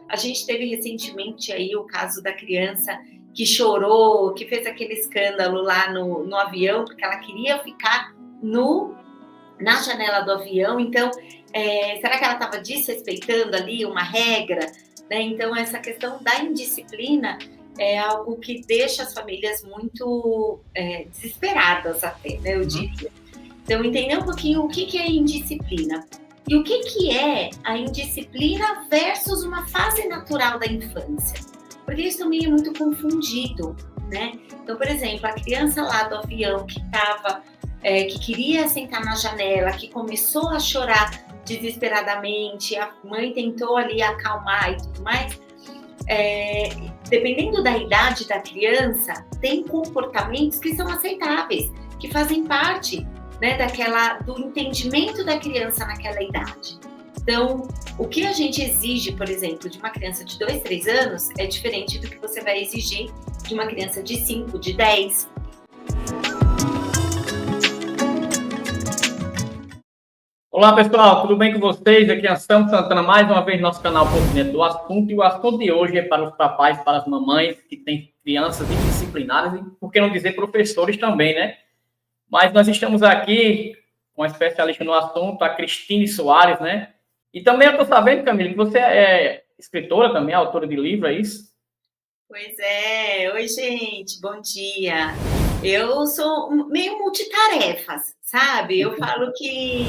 A gente teve recentemente aí o caso da criança que chorou, que fez aquele escândalo lá no avião, porque ela queria ficar na janela do avião. Então, será que ela estava desrespeitando ali uma regra? Né? Então, essa questão da indisciplina é algo que deixa as famílias muito desesperadas até, né, eu diria. Então, entender um pouquinho o que é indisciplina. E o que é a indisciplina versus uma fase natural da infância? Porque isso também é muito confundido, né? Então, por exemplo, a criança lá do avião que queria sentar na janela, que começou a chorar desesperadamente, a mãe tentou ali acalmar e tudo mais, dependendo da idade da criança, tem comportamentos que são aceitáveis, que fazem parte, né, do entendimento da criança naquela idade. Então, o que a gente exige, por exemplo, de uma criança de 2, 3 anos é diferente do que você vai exigir de uma criança de 5, de 10. Olá pessoal, tudo bem com vocês? Aqui é Anselmo Santana, mais uma vez no nosso canal Por Dentro do Assunto. E o assunto de hoje é para os papais, para as mamães que têm crianças indisciplinadas e, por que não dizer, professores também, né? Mas nós estamos aqui com uma especialista no assunto, a Cristine Soares, né? E também eu estou sabendo, Camila, que você é escritora também, autora de livro, é isso? Pois é. Oi, gente, bom dia. Eu sou meio multitarefas, sabe? Eu falo que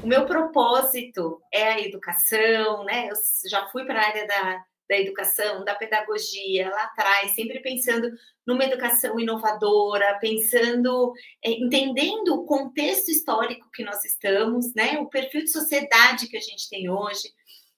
o meu propósito é a educação, né? Eu já fui para a área da educação, da pedagogia lá atrás, sempre pensando numa educação inovadora, entendendo o contexto histórico que nós estamos, né? O perfil de sociedade que a gente tem hoje,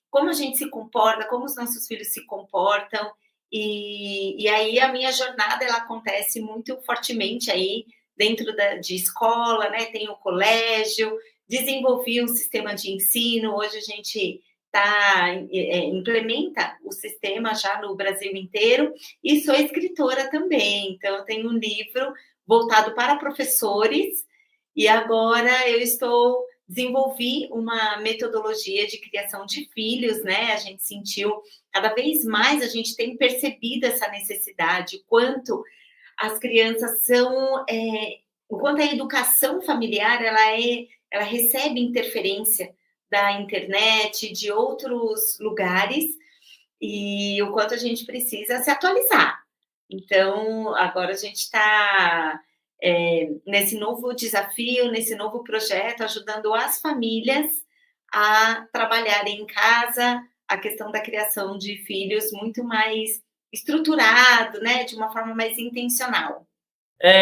como a gente se comporta, como os nossos filhos se comportam. E aí a minha jornada ela acontece muito fortemente aí dentro de escola, né? Tem o colégio, desenvolvi um sistema de ensino. Hoje a gente implementa o sistema já no Brasil inteiro, e sou escritora também. Então, eu tenho um livro voltado para professores, e agora desenvolvi uma metodologia de criação de filhos, né? A gente sentiu, cada vez mais a gente tem percebido essa necessidade, as crianças o quanto a educação familiar ela recebe interferência da internet, de outros lugares, e o quanto a gente precisa se atualizar. Então, agora a gente está nesse novo desafio, nesse novo projeto, ajudando as famílias a trabalharem em casa a questão da criação de filhos muito mais estruturado, né, de uma forma mais intencional.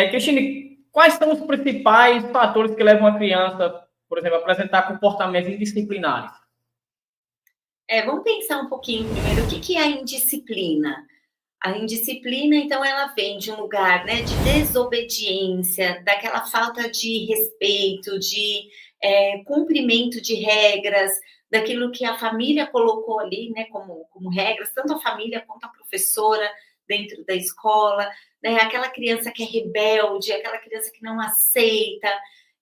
Cristine, quais são os principais fatores que levam a criança, por exemplo, a apresentar comportamentos indisciplinares? Vamos pensar um pouquinho primeiro, o que é a indisciplina? A indisciplina, então, ela vem de um lugar, né, de desobediência, daquela falta de respeito, de cumprimento de regras, daquilo que a família colocou ali, né, como regras, tanto a família quanto a professora dentro da escola, né, aquela criança que é rebelde, aquela criança que não aceita.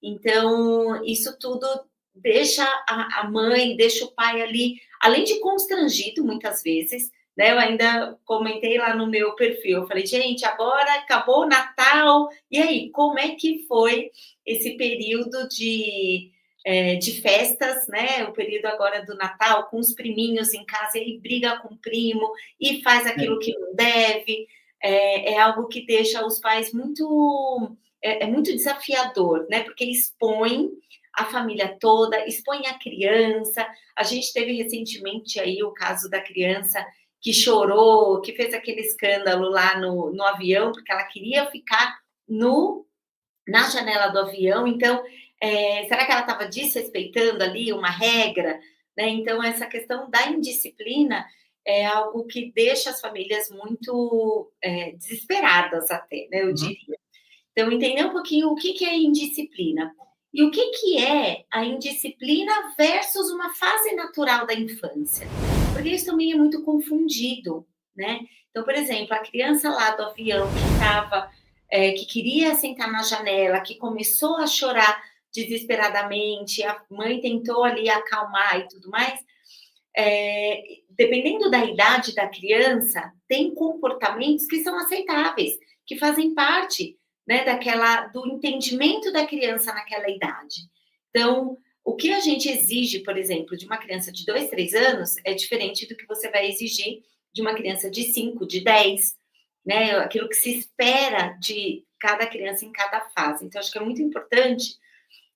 Então, isso tudo deixa a mãe, deixa o pai ali, além de constrangido, muitas vezes, né? Eu ainda comentei lá no meu perfil, eu falei, gente, agora acabou o Natal, e aí, como é que foi esse período de festas, né? O período agora do Natal, com os priminhos em casa, ele briga com o primo e faz aquilo que não deve. É algo que deixa os pais muito desafiador, né? Porque expõe a família toda, expõe a criança. A gente teve recentemente aí o caso da criança que chorou, que fez aquele escândalo lá no avião, porque ela queria ficar na janela do avião. Então, será que ela estava desrespeitando ali uma regra? Né? Então, essa questão da indisciplina é algo que deixa as famílias muito desesperadas até, né, eu diria. Então, entender um pouquinho o que é indisciplina. E o que é a indisciplina versus uma fase natural da infância? Porque isso também é muito confundido, né? Então, por exemplo, a criança lá do avião que queria sentar na janela, que começou a chorar desesperadamente, a mãe tentou ali acalmar e tudo mais, dependendo da idade da criança, tem comportamentos que são aceitáveis, que fazem parte, né, do entendimento da criança naquela idade. Então, o que a gente exige, por exemplo, de uma criança de 2, 3 anos é diferente do que você vai exigir de uma criança de 5, de 10, né? Aquilo que se espera de cada criança em cada fase. Então, acho que é muito importante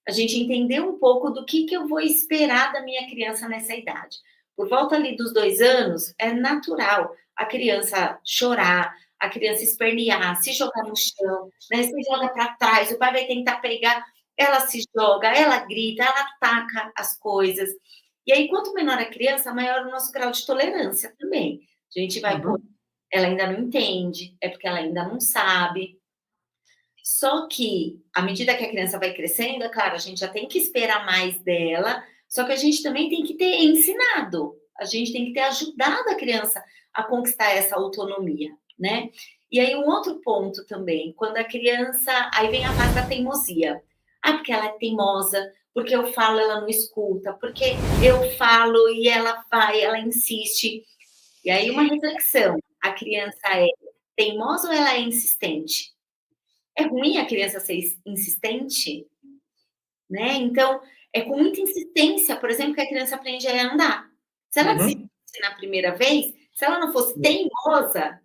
a gente entender um pouco do que eu vou esperar da minha criança nessa idade. Por volta ali dos 2 anos, é natural a criança chorar, a criança espernear, se jogar no chão, né? Se joga para trás, o pai vai tentar pegar, ela se joga, ela grita, ela ataca as coisas. E aí, quanto menor a criança, maior o nosso grau de tolerância também. A gente vai, pô, Uhum. ela ainda não entende, é porque ela ainda não sabe. Só que, à medida que a criança vai crescendo, é claro, a gente já tem que esperar mais dela, só que a gente também tem que ter ensinado, a gente tem que ter ajudado a criança a conquistar essa autonomia, né? E aí, um outro ponto também, quando a criança. Aí vem a fase da teimosia. Ah, porque ela é teimosa, porque eu falo, ela não escuta, porque eu falo e ela vai, ela insiste. E aí, uma reflexão: a criança é teimosa ou ela é insistente? É ruim a criança ser insistente, né? Então, é com muita insistência, por exemplo, que a criança aprende a andar. Se ela Uhum. desistisse na primeira vez, se ela não fosse teimosa,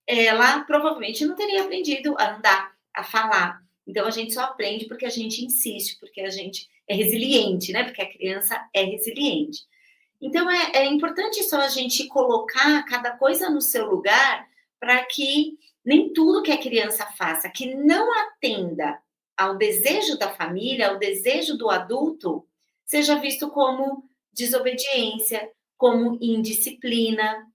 ela provavelmente não teria aprendido a andar, a falar. Então, a gente só aprende porque a gente insiste, porque a gente é resiliente, né? Porque a criança é resiliente. Então, é importante só a gente colocar cada coisa no seu lugar para que nem tudo que a criança faça que não atenda ao desejo da família, ao desejo do adulto, seja visto como desobediência, como indisciplina,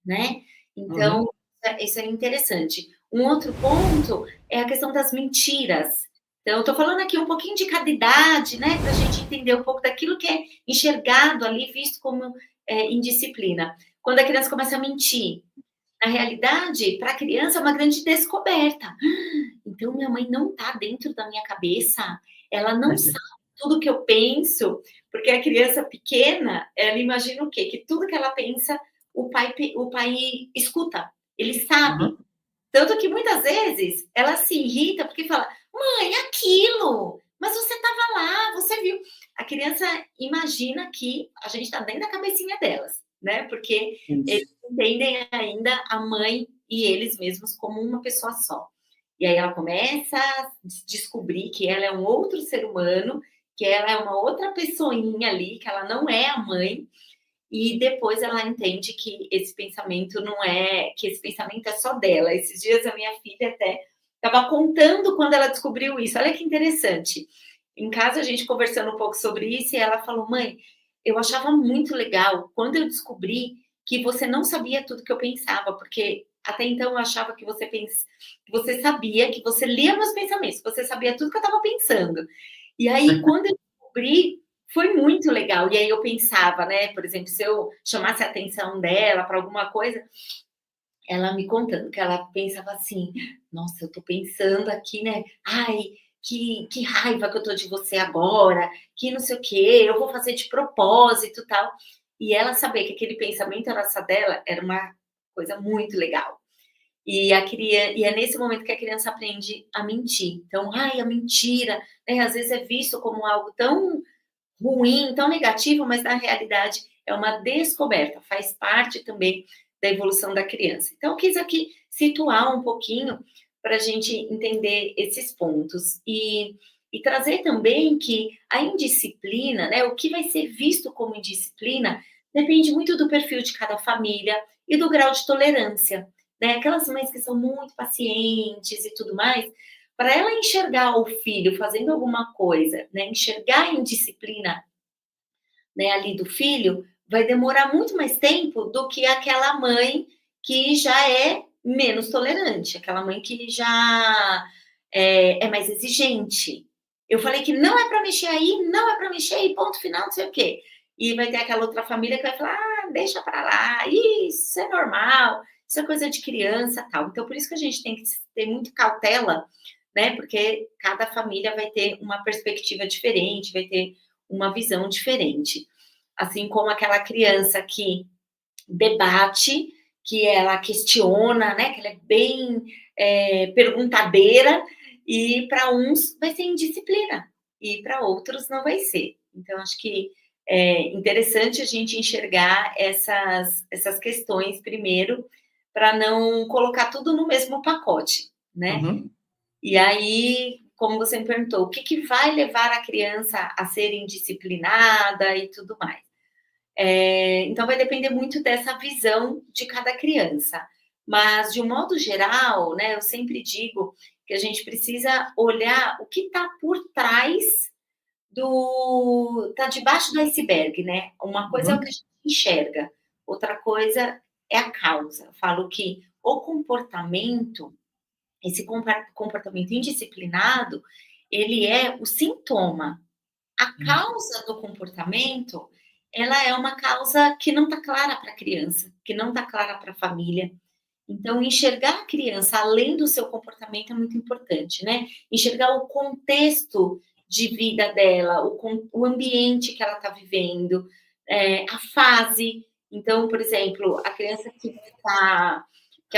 né? Então, Uhum. isso é interessante. Um outro ponto é a questão das mentiras. Então, eu estou falando aqui um pouquinho de cada idade, né, para a gente entender um pouco daquilo que é enxergado ali, visto como indisciplina. Quando a criança começa a mentir, na realidade, para a criança é uma grande descoberta. Então, minha mãe não está dentro da minha cabeça, ela não sabe tudo que eu penso, porque a criança pequena, ela imagina o quê? Que tudo que ela pensa, o pai escuta, ele sabe. Uhum. Tanto que muitas vezes ela se irrita porque fala: "Mãe, aquilo, mas você estava lá, você viu". A criança imagina que a gente está dentro da cabecinha delas, né, porque eles Isso. entendem ainda a mãe e eles mesmos como uma pessoa só. E aí ela começa a descobrir que ela é um outro ser humano, que ela é uma outra pessoinha ali, que ela não é a mãe, e depois ela entende que esse pensamento não é, que esse pensamento é só dela. Esses dias a minha filha até estava contando quando ela descobriu isso. Olha que interessante. Em casa a gente conversando um pouco sobre isso e ela falou: "Mãe, eu achava muito legal quando eu descobri que você não sabia tudo que eu pensava, porque até então eu achava que que você sabia, que você lia meus pensamentos, que você sabia tudo que eu estava pensando. E aí quando eu descobri foi muito legal. E aí eu pensava, né, por exemplo, se eu chamasse a atenção dela para alguma coisa, ela me contando que ela pensava assim: "Nossa, eu tô pensando aqui, né, ai, que raiva que eu tô de você agora, que não sei o quê, eu vou fazer de propósito, tal". E ela saber que aquele pensamento era só dela, era uma coisa muito legal. E é nesse momento que a criança aprende a mentir. Então, ai, a mentira, né, às vezes é visto como algo tão ruim, tão negativo, mas na realidade é uma descoberta, faz parte também da evolução da criança. Então, eu quis aqui situar um pouquinho para a gente entender esses pontos e trazer também que a indisciplina, né, o que vai ser visto como indisciplina, depende muito do perfil de cada família e do grau de tolerância. Né? Aquelas mães que são muito pacientes e tudo mais, para ela enxergar o filho fazendo alguma coisa, né, enxergar a indisciplina, né, ali do filho, vai demorar muito mais tempo do que aquela mãe que já é menos tolerante, aquela mãe que já é mais exigente. Eu falei que não é para mexer aí, não é para mexer aí, ponto final, não sei o quê. E vai ter aquela outra família que vai falar: ah, deixa para lá, isso é normal, isso é coisa de criança, tal. Então, por isso que a gente tem que ter muito cautela, né? Porque cada família vai ter uma perspectiva diferente, vai ter uma visão diferente. assim como aquela criança que debate, que ela questiona, né, que ela é bem perguntadeira, e para uns vai ser indisciplina, e para outros não vai ser. Então, acho que é interessante a gente enxergar essas questões primeiro, para não colocar tudo no mesmo pacote, né? Uhum. E aí, como você me perguntou, o que, que vai levar a criança a ser indisciplinada e tudo mais? Então, vai depender muito dessa visão de cada criança. Mas, de um modo geral, né, eu sempre digo que a gente precisa olhar o que está por trás está debaixo do iceberg, né? Uma coisa é o que a Uhum. gente enxerga, outra coisa é a causa. Eu falo que o comportamento, esse comportamento indisciplinado, ele é o sintoma. A causa do comportamento, ela é uma causa que não está clara para a criança, que não está clara para a família. Então, enxergar a criança além do seu comportamento é muito importante, né? Enxergar o contexto de vida dela, o ambiente que ela está vivendo, a fase. Então, por exemplo, a criança que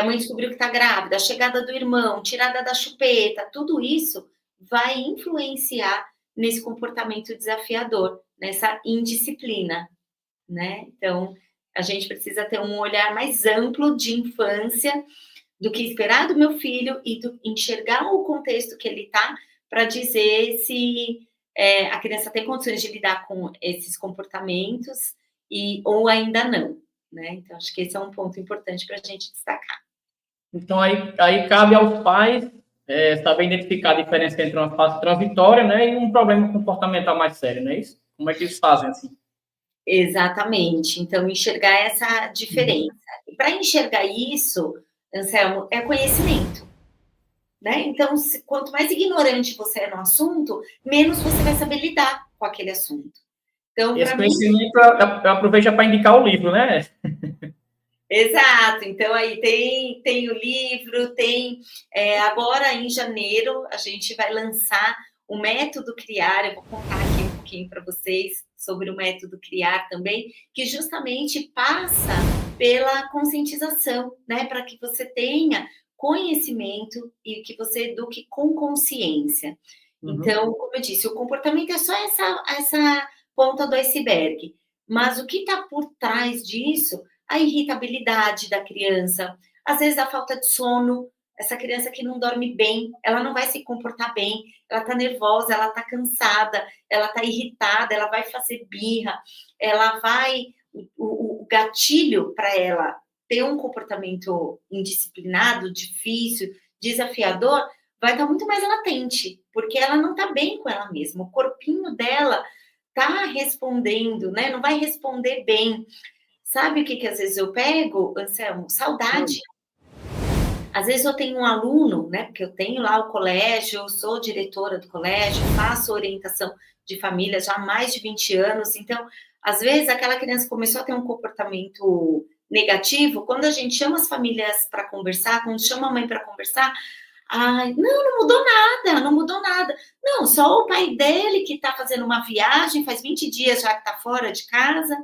a mãe descobriu que está grávida, a chegada do irmão, tirada da chupeta, tudo isso vai influenciar nesse comportamento desafiador, nessa indisciplina, né? Então, a gente precisa ter um olhar mais amplo de infância, do que esperar do meu filho e enxergar o contexto que ele está, para dizer se a criança tem condições de lidar com esses comportamentos ou ainda não, né? Então, acho que esse é um ponto importante para a gente destacar. Então, aí cabe aos pais saber identificar a diferença entre uma fase transitória, né, e um problema comportamental mais sério, não é isso? Como é que eles fazem assim? Exatamente. Então, enxergar essa Uhum. diferença. E para enxergar isso, Anselmo, é conhecimento. Né? Então, quanto mais ignorante você é no assunto, menos você vai saber lidar com aquele assunto. Então, Esse para mim, conhecimento eu aproveito já para indicar o livro, né? exato. Então, aí tem o livro, agora em janeiro a gente vai lançar o método Criar. Eu vou contar aqui um pouquinho para vocês sobre o método Criar também, que justamente passa pela conscientização, né? Para que você tenha conhecimento e que você eduque com consciência. Uhum. Então, como eu disse, o comportamento é só essa ponta do iceberg, mas o que está por trás disso, a irritabilidade da criança, às vezes a falta de sono, essa criança que não dorme bem, ela não vai se comportar bem, ela está nervosa, ela está cansada, ela está irritada, ela vai fazer birra, ela vai. O gatilho para ela ter um comportamento indisciplinado, difícil, desafiador, vai estar muito mais latente, porque ela não está bem com ela mesma, o corpinho dela está respondendo, né? Não vai responder bem. Sabe o que às vezes eu pego, Anselmo? Saudade. Às vezes eu tenho um aluno, né? Porque eu tenho lá o colégio, eu sou diretora do colégio, faço orientação de família já há mais de 20 anos. Então, às vezes aquela criança começou a ter um comportamento negativo. Quando a gente chama as famílias para conversar, quando chama a mãe para conversar, ai, não mudou nada, não mudou nada. Não, só o pai dele que está fazendo uma viagem, faz 20 dias já que está fora de casa.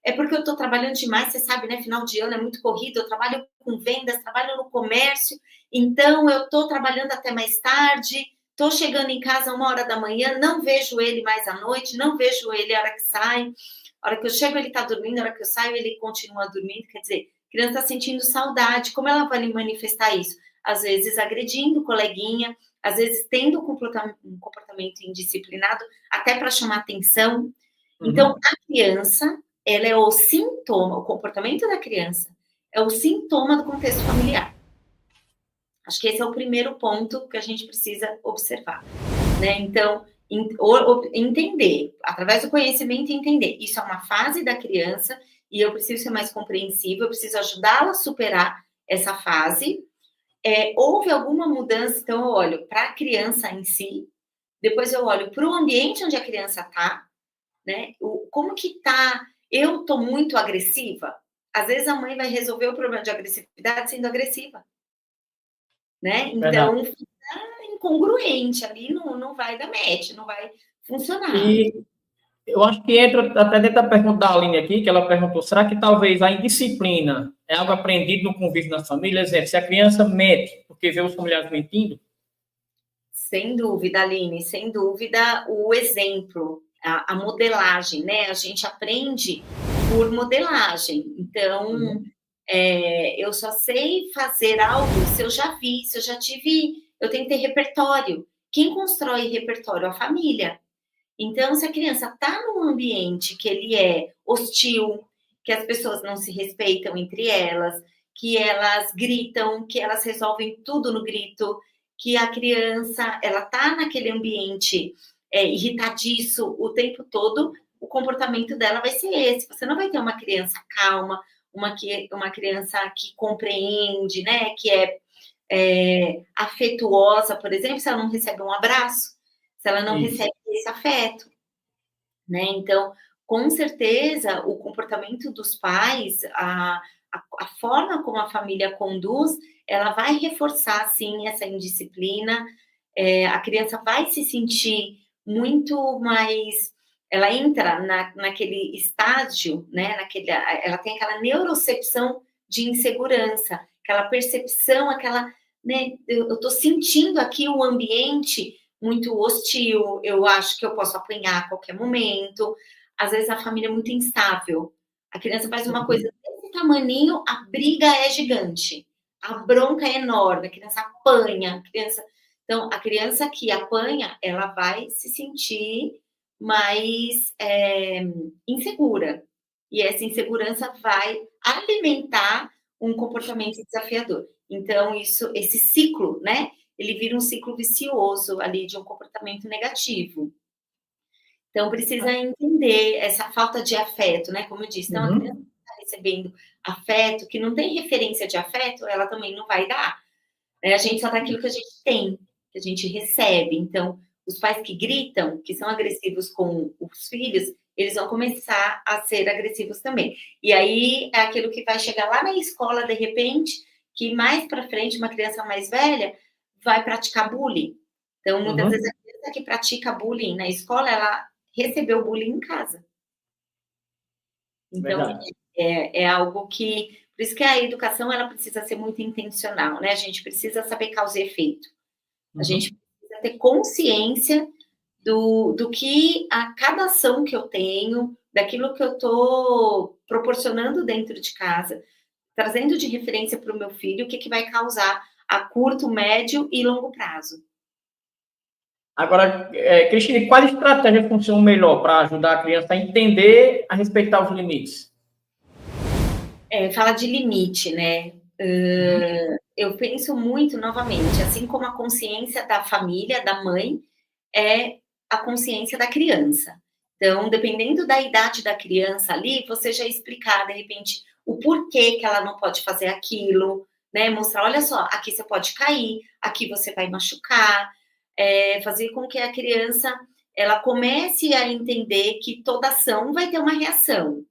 É porque eu estou trabalhando demais, você sabe, né? Final de ano é muito corrido, eu trabalho com vendas, trabalho no comércio, então eu estou trabalhando até mais tarde, estou chegando em casa 1 hora da manhã, não vejo ele mais à noite, não vejo ele a hora que sai, a hora que eu chego ele está dormindo, a hora que eu saio ele continua dormindo, quer dizer, a criança está sentindo saudade, como ela vai manifestar isso? Às vezes agredindo o coleguinha, às vezes tendo um comportamento indisciplinado, até para chamar atenção. Então, Uhum. a criança, ela é o sintoma, o comportamento da criança é o sintoma do contexto familiar. Acho que esse é o primeiro ponto que a gente precisa observar, né? Então, entender, através do conhecimento, entender. Isso é uma fase da criança e eu preciso ser mais compreensível, eu preciso ajudá-la a superar essa fase. Houve alguma mudança, então eu olho para a criança em si, depois eu olho para o ambiente onde a criança está, né? Como que tá? Eu tô muito agressiva? Às vezes a mãe vai resolver o problema de agressividade sendo agressiva, né? Verdade. Então fica incongruente ali, não vai dar match, não vai funcionar. E Eu acho que entra até dentro da pergunta da Aline aqui, que ela perguntou, será que talvez a indisciplina é algo aprendido no convívio nas famílias? Exemplo, se a criança mente porque vê os familiares mentindo? Sem dúvida, Aline, sem dúvida, o exemplo, a modelagem, né? A gente aprende por modelagem. Então, Uhum. eu só sei fazer algo se eu já vi, se eu já tive, eu tenho que ter repertório. Quem constrói repertório? A família. Então, se a criança está num ambiente que ele é hostil, que as pessoas não se respeitam entre elas, que elas gritam, que elas resolvem tudo no grito, que a criança ela está naquele ambiente irritadiço o tempo todo, o comportamento dela vai ser esse. Você não vai ter uma criança calma, uma criança que compreende, né, que é afetuosa, por exemplo, se ela não recebe um abraço, se ela não Isso. recebe esse afeto, né? Então, com certeza, o comportamento dos pais, a forma como a família conduz, ela vai reforçar, sim, essa indisciplina. A criança vai se sentir muito mais. Ela entra naquele estágio, né? Ela tem aquela neurocepção de insegurança, aquela percepção, aquela. Né, eu estou sentindo aqui o ambiente muito hostil, eu acho que eu posso apanhar a qualquer momento. Às vezes a família é muito instável. A criança faz uma coisa Uhum. desse tamaninho, a briga é gigante, a bronca é enorme, a criança apanha, então, a criança que apanha, ela vai se sentir mais insegura. E essa insegurança vai alimentar um comportamento desafiador. Então, esse ciclo, né? Ele vira um ciclo vicioso ali de um comportamento negativo. Então, precisa entender essa falta de afeto, né? Como eu disse, então a criança Uhum. que está recebendo afeto, que não tem referência de afeto, ela também não vai dar. Né? A gente só dá aquilo que a gente tem, que a gente recebe. Então, os pais que gritam, que são agressivos com os filhos, eles vão começar a ser agressivos também. E aí é aquilo que vai chegar lá na escola, de repente, que mais para frente, uma criança mais velha vai praticar bullying. Então, muitas vezes, Uhum. a criança que pratica bullying na escola, ela recebeu bullying em casa. Então, Verdade. é algo que. Por isso que a educação ela precisa ser muito intencional, né? A gente precisa saber causa e efeito. A gente Uhum. precisa ter consciência do que a cada ação que eu tenho, daquilo que eu estou proporcionando dentro de casa, trazendo de referência para o meu filho, o que, que vai causar a curto, médio e longo prazo. Agora, Cristine, quais estratégias funcionam melhor para ajudar a criança a entender, a respeitar os limites? Fala de limite, né? Uhum. Eu penso muito novamente, assim como a consciência da família, da mãe, é a consciência da criança. Então, dependendo da idade da criança ali, você já explicar, de repente, o porquê que ela não pode fazer aquilo, né? Mostrar, olha só, aqui você pode cair, aqui você vai machucar, fazer com que a criança ela comece a entender que toda ação vai ter uma reação.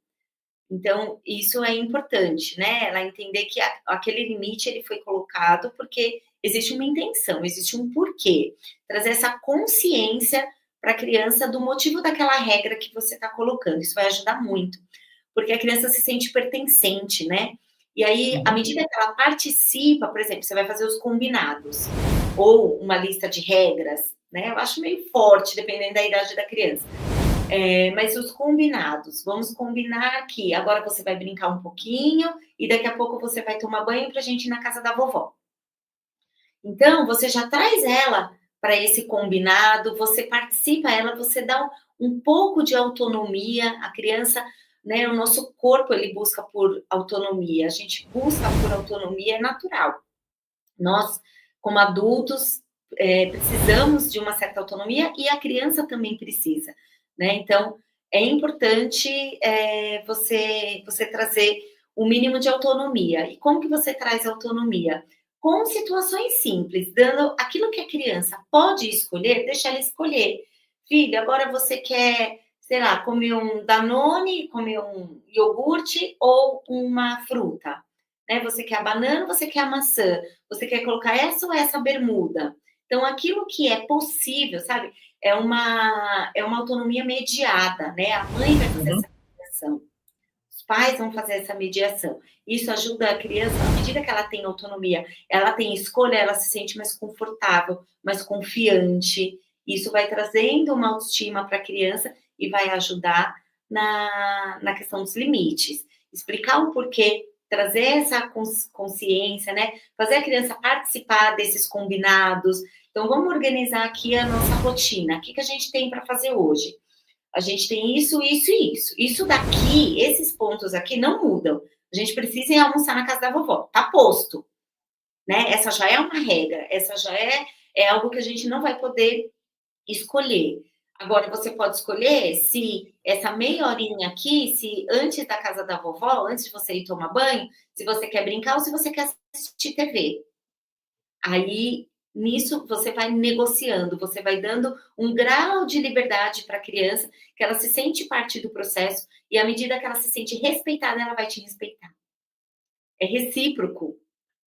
Então, isso é importante, né? Ela entender que aquele limite ele foi colocado porque existe uma intenção, existe um porquê. Trazer essa consciência para a criança do motivo daquela regra que você está colocando. Isso vai ajudar muito, porque a criança se sente pertencente, né? E aí, à Uhum. medida que ela participa, por exemplo, você vai fazer os combinados ou uma lista de regras, né? Eu acho meio forte, dependendo da idade da criança. Mas os combinados, vamos combinar que agora você vai brincar um pouquinho e daqui a pouco você vai tomar banho para a gente ir na casa da vovó. Então, você já traz ela para esse combinado, você participa ela, você dá um pouco de autonomia, a criança, né, o nosso corpo ele busca por autonomia, a gente busca por autonomia, é natural. Nós, como adultos, precisamos de uma certa autonomia e a criança também precisa, né? Então, é importante você trazer o mínimo de autonomia. E como que você traz autonomia? Com situações simples, dando aquilo que a criança pode escolher, deixa ela escolher. Filho, agora você quer, sei lá, comer um Danone, comer um iogurte ou uma fruta? Né? Você quer a banana, você quer a maçã? Você quer colocar essa ou essa bermuda? Então, aquilo que é possível, sabe? é uma autonomia mediada, né? A mãe vai fazer essa mediação, os pais vão fazer essa mediação. Isso ajuda a criança, à medida que ela tem autonomia, ela tem escolha, ela se sente mais confortável, mais confiante. Isso vai trazendo uma autoestima para a criança e vai ajudar na questão dos limites. Explicar o porquê, trazer essa consciência, né? Fazer a criança participar desses combinados. Então, vamos organizar aqui a nossa rotina. O que a gente tem para fazer hoje? A gente tem isso, isso e isso. Isso daqui, esses pontos aqui não mudam. A gente precisa ir almoçar na casa da vovó. Tá posto, né? Essa já é uma regra. Essa já é algo que a gente não vai poder escolher. Agora, você pode escolher se essa meia horinha aqui, se antes da casa da vovó, antes de você ir tomar banho, se você quer brincar ou se você quer assistir TV. Aí, nisso, você vai negociando, você vai dando um grau de liberdade para a criança, que ela se sente parte do processo, e à medida que ela se sente respeitada, ela vai te respeitar. É recíproco,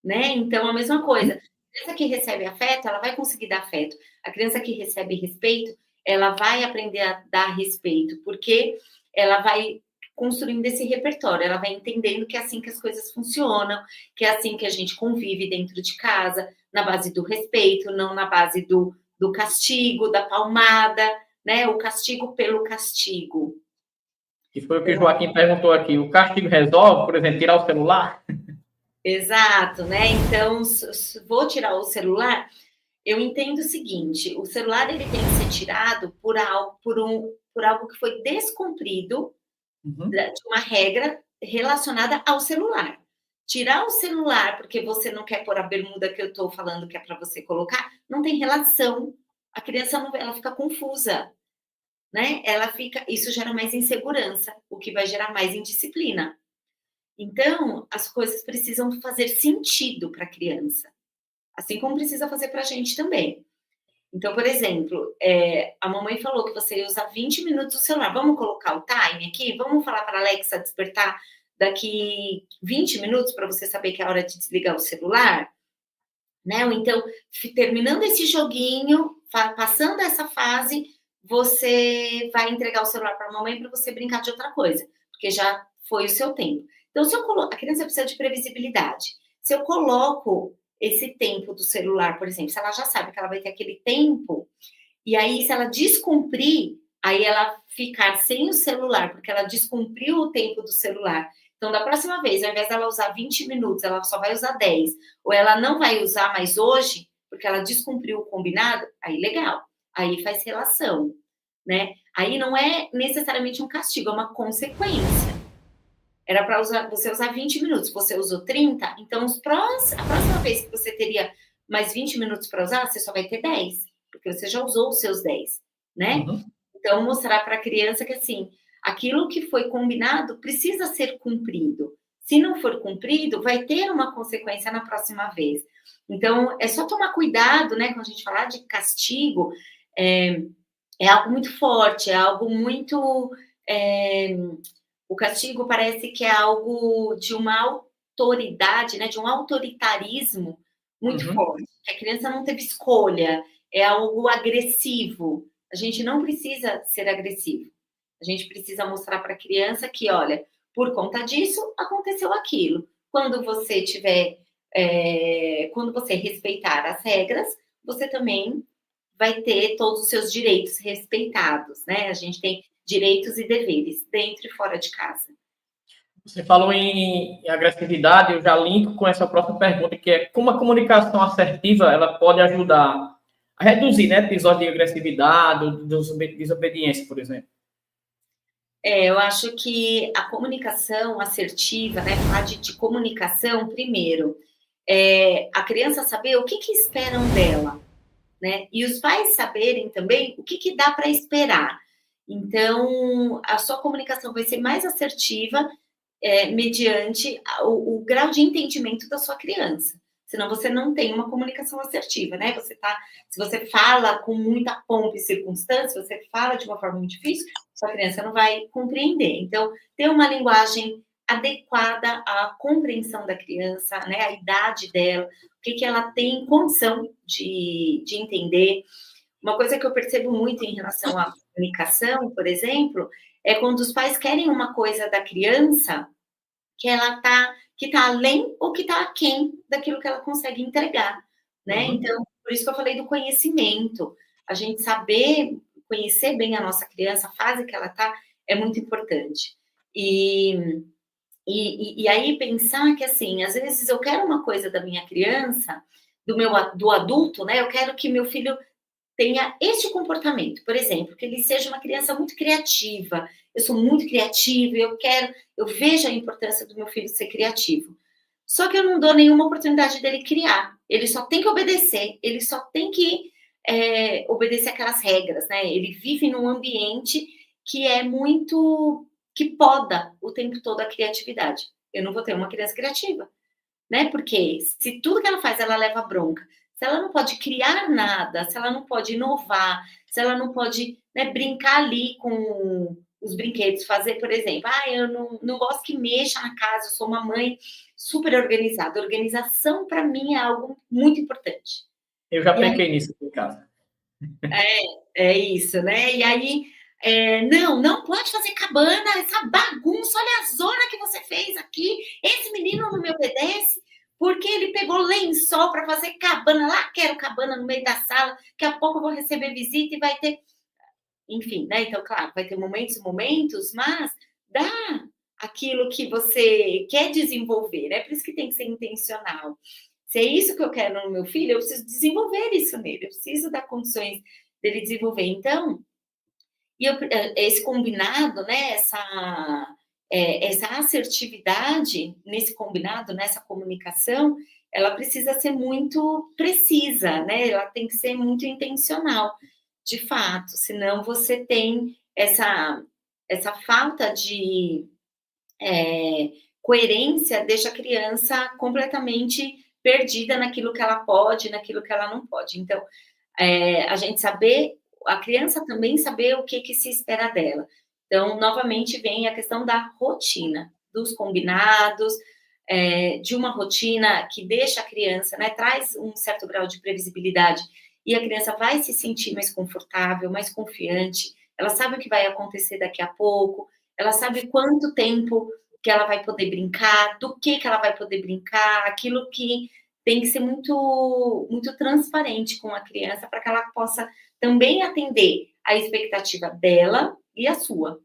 né? Então, a mesma coisa. A criança que recebe afeto, ela vai conseguir dar afeto. A criança que recebe respeito, ela vai aprender a dar respeito, porque ela vai construindo esse repertório, ela vai entendendo que é assim que as coisas funcionam, que é assim que a gente convive dentro de casa, na base do respeito, não na base do castigo, da palmada, né? O castigo pelo castigo. Que foi o que o Joaquim perguntou aqui. O castigo resolve, por exemplo, tirar o celular? Exato, né? Então, vou tirar o celular. Eu entendo o seguinte: o celular ele tem que ser tirado por algo que foi descumprido de uma regra relacionada ao celular. Tirar o celular porque você não quer pôr a bermuda que eu estou falando que é para você colocar, não tem relação. A criança não, ela fica confusa, né? Isso gera mais insegurança, o que vai gerar mais indisciplina. Então, as coisas precisam fazer sentido para a criança, assim como precisa fazer para a gente também. Então, por exemplo, a mamãe falou que você ia usar 20 minutos do celular. Vamos colocar o time aqui? Vamos falar para a Alexa despertar daqui 20 minutos para você saber que é a hora de desligar o celular? Né? Ou então, terminando esse joguinho, passando essa fase, você vai entregar o celular para a mamãe para você brincar de outra coisa, porque já foi o seu tempo. Então, a criança precisa de previsibilidade. Se eu coloco esse tempo do celular, por exemplo, se ela já sabe que ela vai ter aquele tempo, e aí se ela descumprir, aí ela ficar sem o celular, porque ela descumpriu o tempo do celular. Então, da próxima vez, ao invés dela usar 20 minutos, ela só vai usar 10, ou ela não vai usar mais hoje, porque ela descumpriu o combinado, aí legal, aí faz relação, né? Aí não é necessariamente um castigo, é uma consequência. Era para você usar 20 minutos, você usou 30, então a próxima vez que você teria mais 20 minutos para usar, você só vai ter 10, porque você já usou os seus 10, né? Então, mostrar para a criança que, assim, aquilo que foi combinado precisa ser cumprido. Se não for cumprido, vai ter uma consequência na próxima vez. Então, é só tomar cuidado, né? Quando a gente falar de castigo, é algo muito forte, é algo muito... O castigo parece que é algo de uma autoridade, né? De um autoritarismo muito forte. Que a criança não teve escolha, é algo agressivo. A gente não precisa ser agressivo. A gente precisa mostrar para a criança que, olha, por conta disso, aconteceu aquilo. Quando você quando você respeitar as regras, você também vai ter todos os seus direitos respeitados, né? A gente tem direitos e deveres, dentro e fora de casa. Você falou em agressividade, eu já linko com essa próxima pergunta, que é como a comunicação assertiva ela pode ajudar a reduzir, né, episódios de agressividade, desobediência, por exemplo. Eu acho que a comunicação assertiva, né, falar de comunicação, primeiro, a criança saber o que esperam dela, né? E os pais saberem também o que dá para esperar. Então, a sua comunicação vai ser mais assertiva mediante o grau de entendimento da sua criança. Senão você não tem uma comunicação assertiva, né? Se você fala com muita pompa e circunstância, você fala de uma forma muito difícil, sua criança não vai compreender. Então, ter uma linguagem adequada à compreensão da criança, né? A idade dela, o que ela tem condição de entender. Uma coisa que eu percebo muito em relação à comunicação, por exemplo, é quando os pais querem uma coisa da criança que está além ou que está aquém daquilo que ela consegue entregar, né? Então, por isso que eu falei do conhecimento. A gente saber conhecer bem a nossa criança, a fase que ela está, é muito importante. E aí pensar que, assim, às vezes eu quero uma coisa da minha criança, do adulto, né? Eu quero que meu filho tenha este comportamento, por exemplo, que ele seja uma criança muito criativa. Eu sou muito criativa, eu vejo a importância do meu filho ser criativo. Só que eu não dou nenhuma oportunidade dele criar. Ele só tem que obedecer, ele só tem que obedecer aquelas regras, né? Ele vive num ambiente que é muito, que poda o tempo todo a criatividade. Eu não vou ter uma criança criativa, né? Porque se tudo que ela faz, ela leva bronca. Se ela não pode criar nada, se ela não pode inovar, se ela não pode, né, brincar ali com os brinquedos, fazer, por exemplo, eu não gosto que mexa na casa, eu sou uma mãe super organizada. Organização, para mim, é algo muito importante. Eu já peguei nisso aqui em casa. É isso, né? E aí, não pode fazer cabana, essa bagunça, olha a zona que você fez aqui. Esse menino não me obedece porque ele pegou lençol para fazer cabana. Lá quero cabana no meio da sala, daqui a pouco eu vou receber visita e vai ter. Enfim, né? Então, claro, vai ter momentos e momentos, mas dá aquilo que você quer desenvolver, né? Por isso que tem que ser intencional. Se é isso que eu quero no meu filho, eu preciso desenvolver isso nele, eu preciso dar condições dele desenvolver. Então, esse combinado, né, essa assertividade nesse combinado, nessa comunicação, ela precisa ser muito precisa, né? Ela tem que ser muito intencional, de fato, senão você tem essa falta de coerência, deixa a criança completamente perdida naquilo que ela pode, naquilo que ela não pode. Então, a gente saber, a criança também saber o que se espera dela. Então, novamente, vem a questão da rotina, dos combinados, de uma rotina que deixa a criança, né, traz um certo grau de previsibilidade, e a criança vai se sentir mais confortável, mais confiante, ela sabe o que vai acontecer daqui a pouco, ela sabe quanto tempo que ela vai poder brincar, do que ela vai poder brincar, aquilo que tem que ser muito, muito transparente com a criança para que ela possa também atender a expectativa dela e a sua.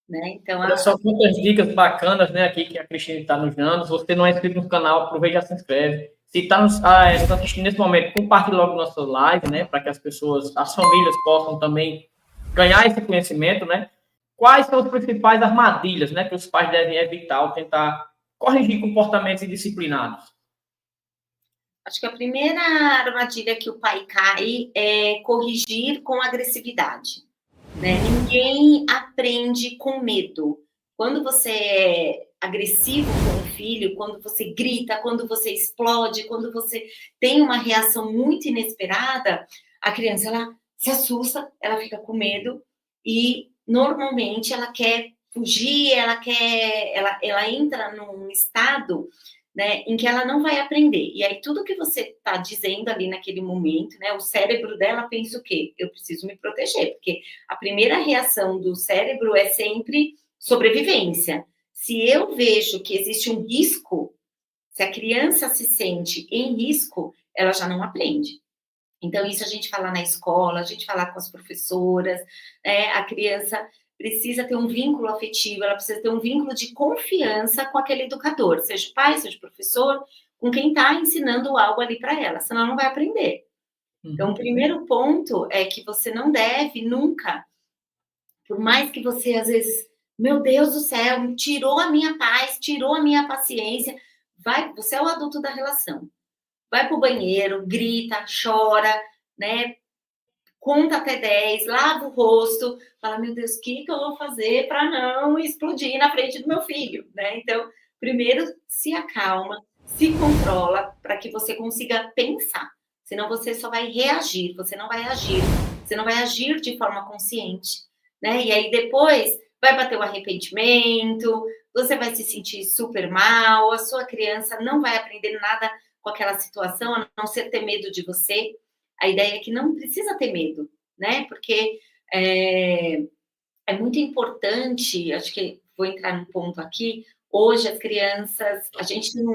Né? Então, Olha só quantas dicas bacanas, né, aqui que a Cristina está nos dando. Se você não é inscrito no canal, aproveite e já se inscreve. Se está nos assistindo nesse momento, compartilhe logo nossa live, né, para que as pessoas, as famílias possam também ganhar esse conhecimento, né? Quais são as principais armadilhas, né, que os pais devem evitar ao tentar corrigir comportamentos indisciplinados? Acho que a primeira armadilha que o pai cai é corrigir com agressividade. Né? Ninguém aprende com medo. Quando você é agressivo com o filho, quando você grita, quando você explode, quando você tem uma reação muito inesperada, a criança ela se assusta, ela fica com medo e normalmente ela quer fugir, ela entra num estado, né, em que ela não vai aprender. E aí tudo que você está dizendo ali naquele momento, né, o cérebro dela pensa o quê? Eu preciso me proteger, porque a primeira reação do cérebro é sempre sobrevivência. Se eu vejo que existe um risco, se a criança se sente em risco, ela já não aprende. Então, isso a gente fala na escola, a gente fala com as professoras, né? A criança precisa ter um vínculo afetivo, ela precisa ter um vínculo de confiança com aquele educador, seja o pai, seja o professor, com quem está ensinando algo ali para ela, senão ela não vai aprender. Então, o primeiro ponto é que você não deve nunca, por mais que você, às vezes, meu Deus do céu, tirou a minha paz, tirou a minha paciência, você é o adulto da relação. Vai para o banheiro, grita, chora, né? Conta até 10, lava o rosto, fala, meu Deus, o que eu vou fazer para não explodir na frente do meu filho, né? Então, primeiro, se acalma, se controla, para que você consiga pensar. Senão você só vai reagir, você não vai agir. Você não vai agir de forma consciente, né? E aí depois vai bater o arrependimento, você vai se sentir super mal, a sua criança não vai aprender nada com aquela situação, a não ser ter medo de você. a ideia é que não precisa ter medo, né? Porque é muito importante, acho que vou entrar num ponto aqui, hoje as crianças, a gente tem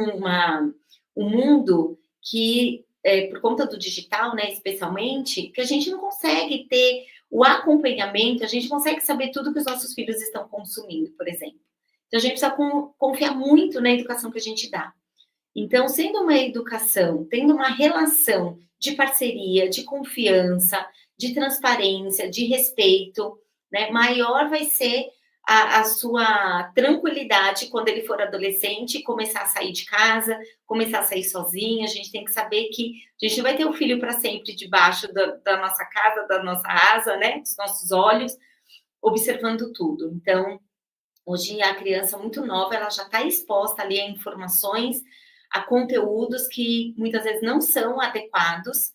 um mundo que, por conta do digital, né, especialmente, que a gente não consegue ter o acompanhamento, a gente consegue saber tudo que os nossos filhos estão consumindo, por exemplo. Então, a gente precisa confiar muito na educação que a gente dá. Então, sendo uma educação, tendo uma relação de parceria, de confiança, de transparência, de respeito, né, maior vai ser a sua tranquilidade quando ele for adolescente, começar a sair de casa, começar a sair sozinho. A gente tem que saber que a gente não vai ter o filho para sempre debaixo da nossa casa, da nossa asa, né, dos nossos olhos, observando tudo. Então, hoje a criança muito nova, ela já está exposta ali a informações, a conteúdos que muitas vezes não são adequados,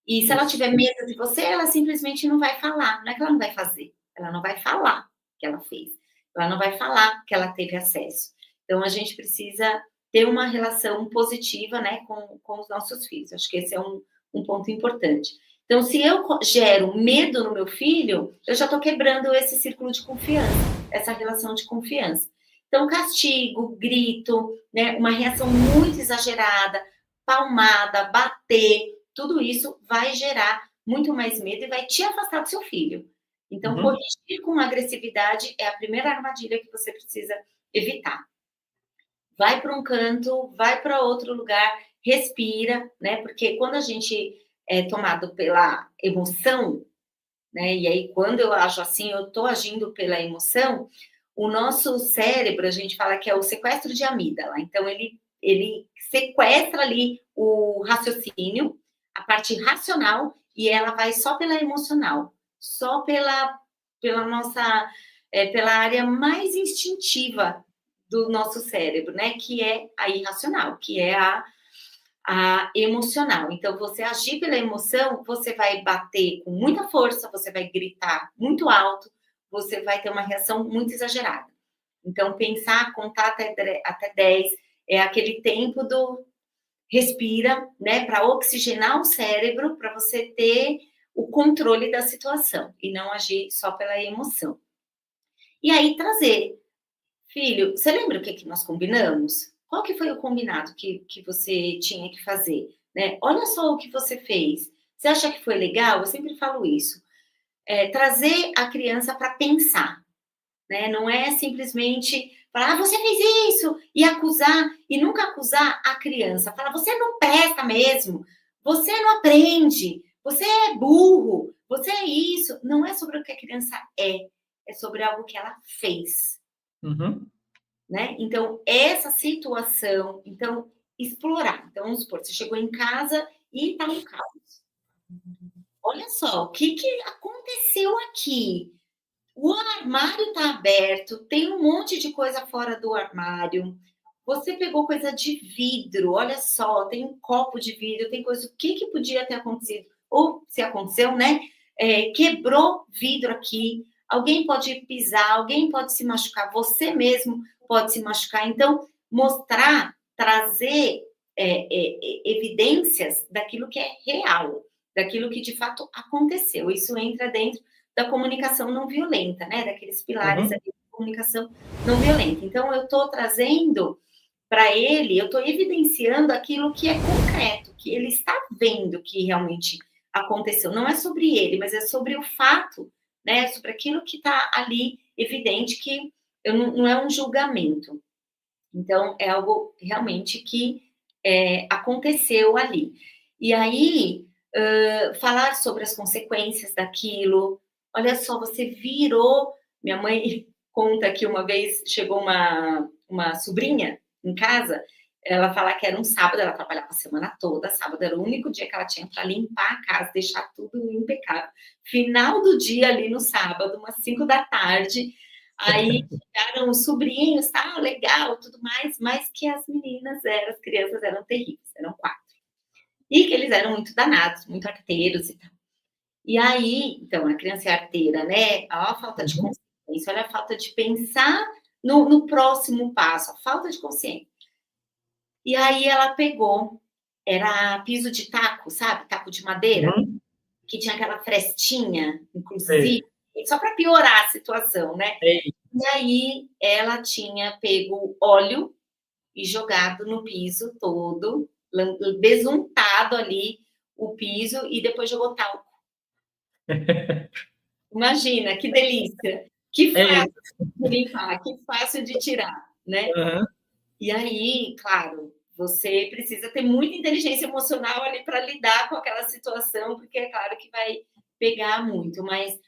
e se ela tiver medo de você, ela simplesmente não vai falar, não é que ela não vai fazer, ela não vai falar que ela fez, ela não vai falar que ela teve acesso. Então, a gente precisa ter uma relação positiva, né, com os nossos filhos, acho que esse é um ponto importante. Então, se eu gero medo no meu filho, eu já estou quebrando esse círculo de confiança, essa relação de confiança. Então, castigo, grito, né, uma reação muito exagerada, palmada, bater, tudo isso vai gerar muito mais medo e vai te afastar do seu filho. Então, corrigir com agressividade é a primeira armadilha que você precisa evitar. Vai para um canto, vai para outro lugar, respira, né? Porque quando a gente é tomado pela emoção, né? E aí, quando eu ajo assim, eu estou agindo pela emoção, o nosso cérebro, a gente fala que é o sequestro de amígdala. Então, ele sequestra ali o raciocínio, a parte racional, e ela vai só pela emocional, só pela nossa, pela área mais instintiva do nosso cérebro, né? Que é a irracional, que é a emocional. Então, você agir pela emoção, você vai bater com muita força, você vai gritar muito alto, você vai ter uma reação muito exagerada. Então, pensar, contar até 10 é aquele tempo do respira, né, para oxigenar o cérebro, para você ter o controle da situação e não agir só pela emoção. E aí trazer, filho, você lembra o que nós combinamos? Qual que foi o combinado que você tinha que fazer? Né? Olha só o que você fez. Você acha que foi legal? Eu sempre falo isso. Trazer a criança para pensar. Né? Não é simplesmente falar, você fez isso, e acusar, e nunca acusar a criança. Falar, você não presta mesmo, você não aprende, você é burro, você é isso. Não é sobre o que a criança é sobre algo que ela fez. Né? Então, essa situação, então, explorar. Então, vamos supor, você chegou em casa e está um caos. Olha só, o que aconteceu aqui? O armário está aberto, tem um monte de coisa fora do armário. Você pegou coisa de vidro, olha só, tem um copo de vidro, tem coisa. O que podia ter acontecido? Ou se aconteceu, né? Quebrou vidro aqui. Alguém pode pisar, alguém pode se machucar, você mesmo pode se machucar. Então, mostrar, trazer evidências daquilo que é real, daquilo que de fato aconteceu. Isso entra dentro da comunicação não violenta, né? Daqueles pilares da comunicação não violenta. Então, eu estou trazendo para ele, eu estou evidenciando aquilo que é concreto, que ele está vendo que realmente aconteceu. Não é sobre ele, mas é sobre o fato, né? Sobre aquilo que está ali evidente, que não é um julgamento. Então, é algo realmente que aconteceu ali. E aí, falar sobre as consequências daquilo. Olha só, você virou. Minha mãe conta que uma vez chegou uma sobrinha em casa, ela fala que era um sábado, ela trabalhava a semana toda, sábado era o único dia que ela tinha para limpar a casa, deixar tudo impecável. Final do dia ali no sábado, umas 5 da tarde, aí chegaram os sobrinhos, tá, legal, tudo mais, mas que as crianças eram terríveis, eram 4. E que eles eram muito danados, muito arteiros e tal. E aí, então, a criança é arteira, né? Olha a falta de consciência, olha a falta de pensar no próximo passo, a falta de consciência. E aí ela pegou, era piso de taco, sabe? Taco de madeira. que tinha aquela frestinha, inclusive, Sei. só para piorar a situação, né? Sei. E aí ela tinha pego óleo e jogado no piso todo, besuntado ali o piso e depois jogou talco. Imagina, que delícia, que É. fácil de limpar, que fácil de tirar, né? Aham. E aí, claro, você precisa ter muita inteligência emocional ali para lidar com aquela situação, porque é claro que vai pegar muito, mas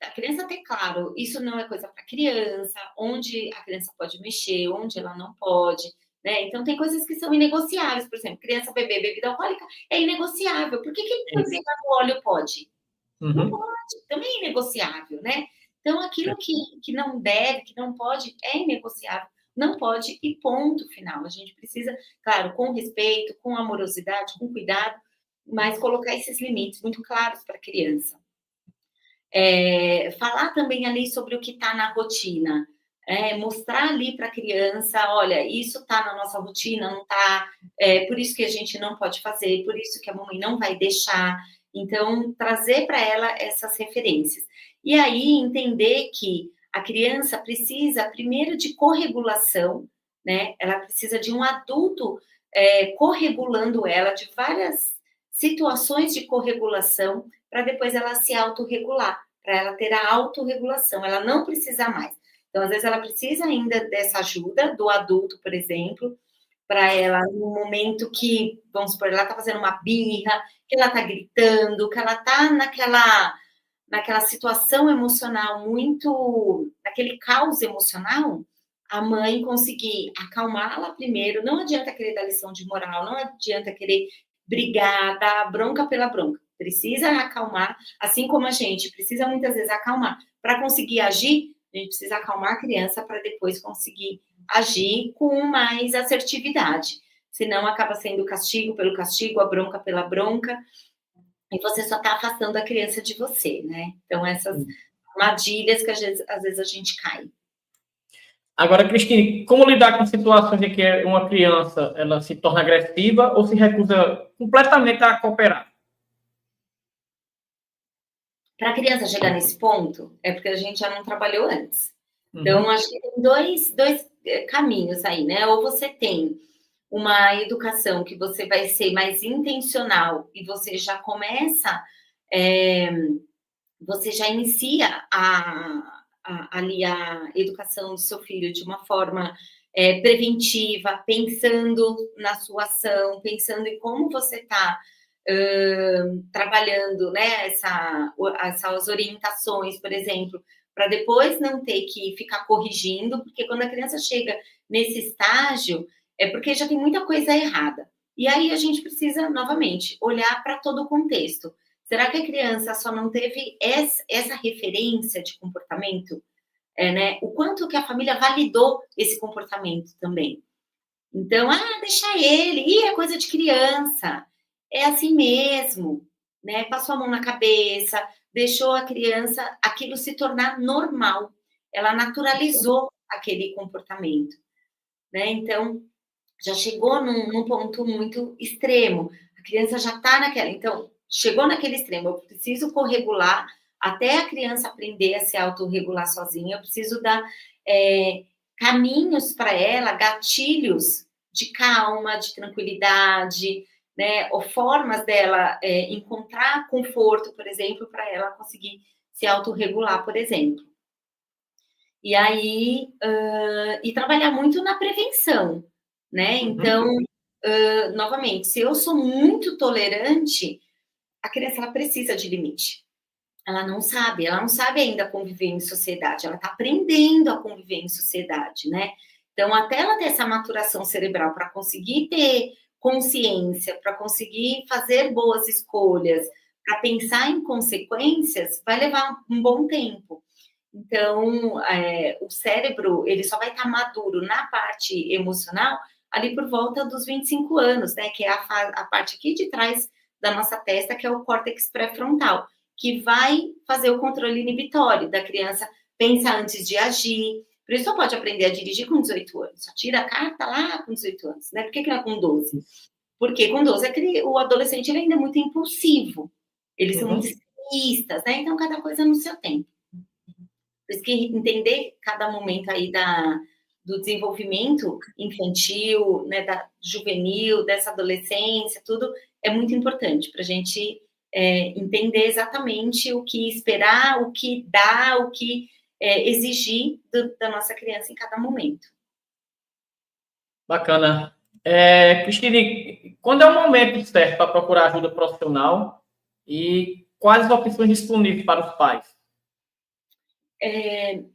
a criança ter claro, isso não é coisa para criança, onde a criança pode mexer, onde ela não pode, né? Então tem coisas que são inegociáveis, por exemplo, criança beber bebida alcoólica é inegociável. Por que Isso. pegar no óleo pode? Não Uhum. pode, também é inegociável, né? Então, aquilo que não deve, que não pode, é inegociável, não pode e ponto final. A gente precisa, claro, com respeito, com amorosidade, com cuidado, mas colocar esses limites muito claros para a criança. Falar também ali sobre o que está na rotina, mostrar ali para a criança, olha, isso está na nossa rotina, não está, por isso que a gente não pode fazer, por isso que a mamãe não vai deixar. Então, trazer para ela essas referências. E aí, entender que a criança precisa, primeiro, de corregulação, né? Ela precisa de um adulto corregulando ela, de várias situações de corregulação, para depois ela se autorregular, para ela ter a autorregulação, ela não precisa mais. Então, às vezes, ela precisa ainda dessa ajuda do adulto, por exemplo, para ela, no momento que, vamos supor, ela está fazendo uma birra, que ela está gritando, que ela está naquela situação emocional muito, naquele caos emocional, a mãe conseguir acalmá-la primeiro, não adianta querer dar lição de moral, não adianta querer brigar, dar bronca pela bronca, precisa acalmar, assim como a gente precisa muitas vezes acalmar, para conseguir agir, a gente precisa acalmar a criança para depois conseguir agir com mais assertividade, senão acaba sendo castigo pelo castigo, a bronca pela bronca, e você só está afastando a criança de você, né? Então, essas armadilhas que às vezes a gente cai. Agora, Cristine, como lidar com situações em que uma criança ela se torna agressiva ou se recusa completamente a cooperar? Para a criança chegar nesse ponto, é porque a gente já não trabalhou antes. Então, Uhum. acho que tem dois caminhos aí, né? Ou você tem uma educação que você vai ser mais intencional e você já começa, você já inicia ali a educação do seu filho de uma forma preventiva, pensando na sua ação, pensando em como você está trabalhando, né, essas orientações, por exemplo, para depois não ter que ficar corrigindo, porque quando a criança chega nesse estágio, é porque já tem muita coisa errada. E aí a gente precisa, novamente, olhar para todo o contexto. Será que a criança só não teve essa referência de comportamento? Né? O quanto que a família validou esse comportamento também. Então, deixa ele, é coisa de criança, é assim mesmo, né? Passou a mão na cabeça, deixou a criança aquilo se tornar normal, ela naturalizou aquele comportamento, né? Então, já chegou num ponto muito extremo, a criança já está naquela, então, chegou naquele extremo, eu preciso corregular até a criança aprender a se autorregular sozinha, eu preciso dar caminhos para ela, gatilhos de calma, de tranquilidade, né? Ou formas dela encontrar conforto, por exemplo, para ela conseguir se autorregular, por exemplo. E aí, e trabalhar muito na prevenção, né? Então, novamente, se eu sou muito tolerante, a criança ela precisa de limite. Ela não sabe ainda conviver em sociedade, ela está aprendendo a conviver em sociedade, né? Então, até ela ter essa maturação cerebral para conseguir ter consciência, para conseguir fazer boas escolhas, para pensar em consequências, vai levar um bom tempo. Então, o cérebro, ele só vai estar maduro na parte emocional ali por volta dos 25 anos, né? Que é a parte aqui de trás da nossa testa, que é o córtex pré-frontal, que vai fazer o controle inibitório da criança, pensa antes de agir. Por isso só pode aprender a dirigir com 18 anos. Só tira a carta lá com 18 anos, né? Por que não é com 12? Porque com 12 o adolescente ele ainda é muito impulsivo, Eles são muito extremistas, né? Então, cada coisa no seu tempo. Por isso que entender cada momento aí do desenvolvimento infantil, né, da juvenil, dessa adolescência, tudo é muito importante para a gente entender exatamente o que esperar, o que dar, o que exigir da nossa criança em cada momento. Bacana. Cristine, quando é o momento certo para procurar ajuda profissional e quais as opções disponíveis para os pais?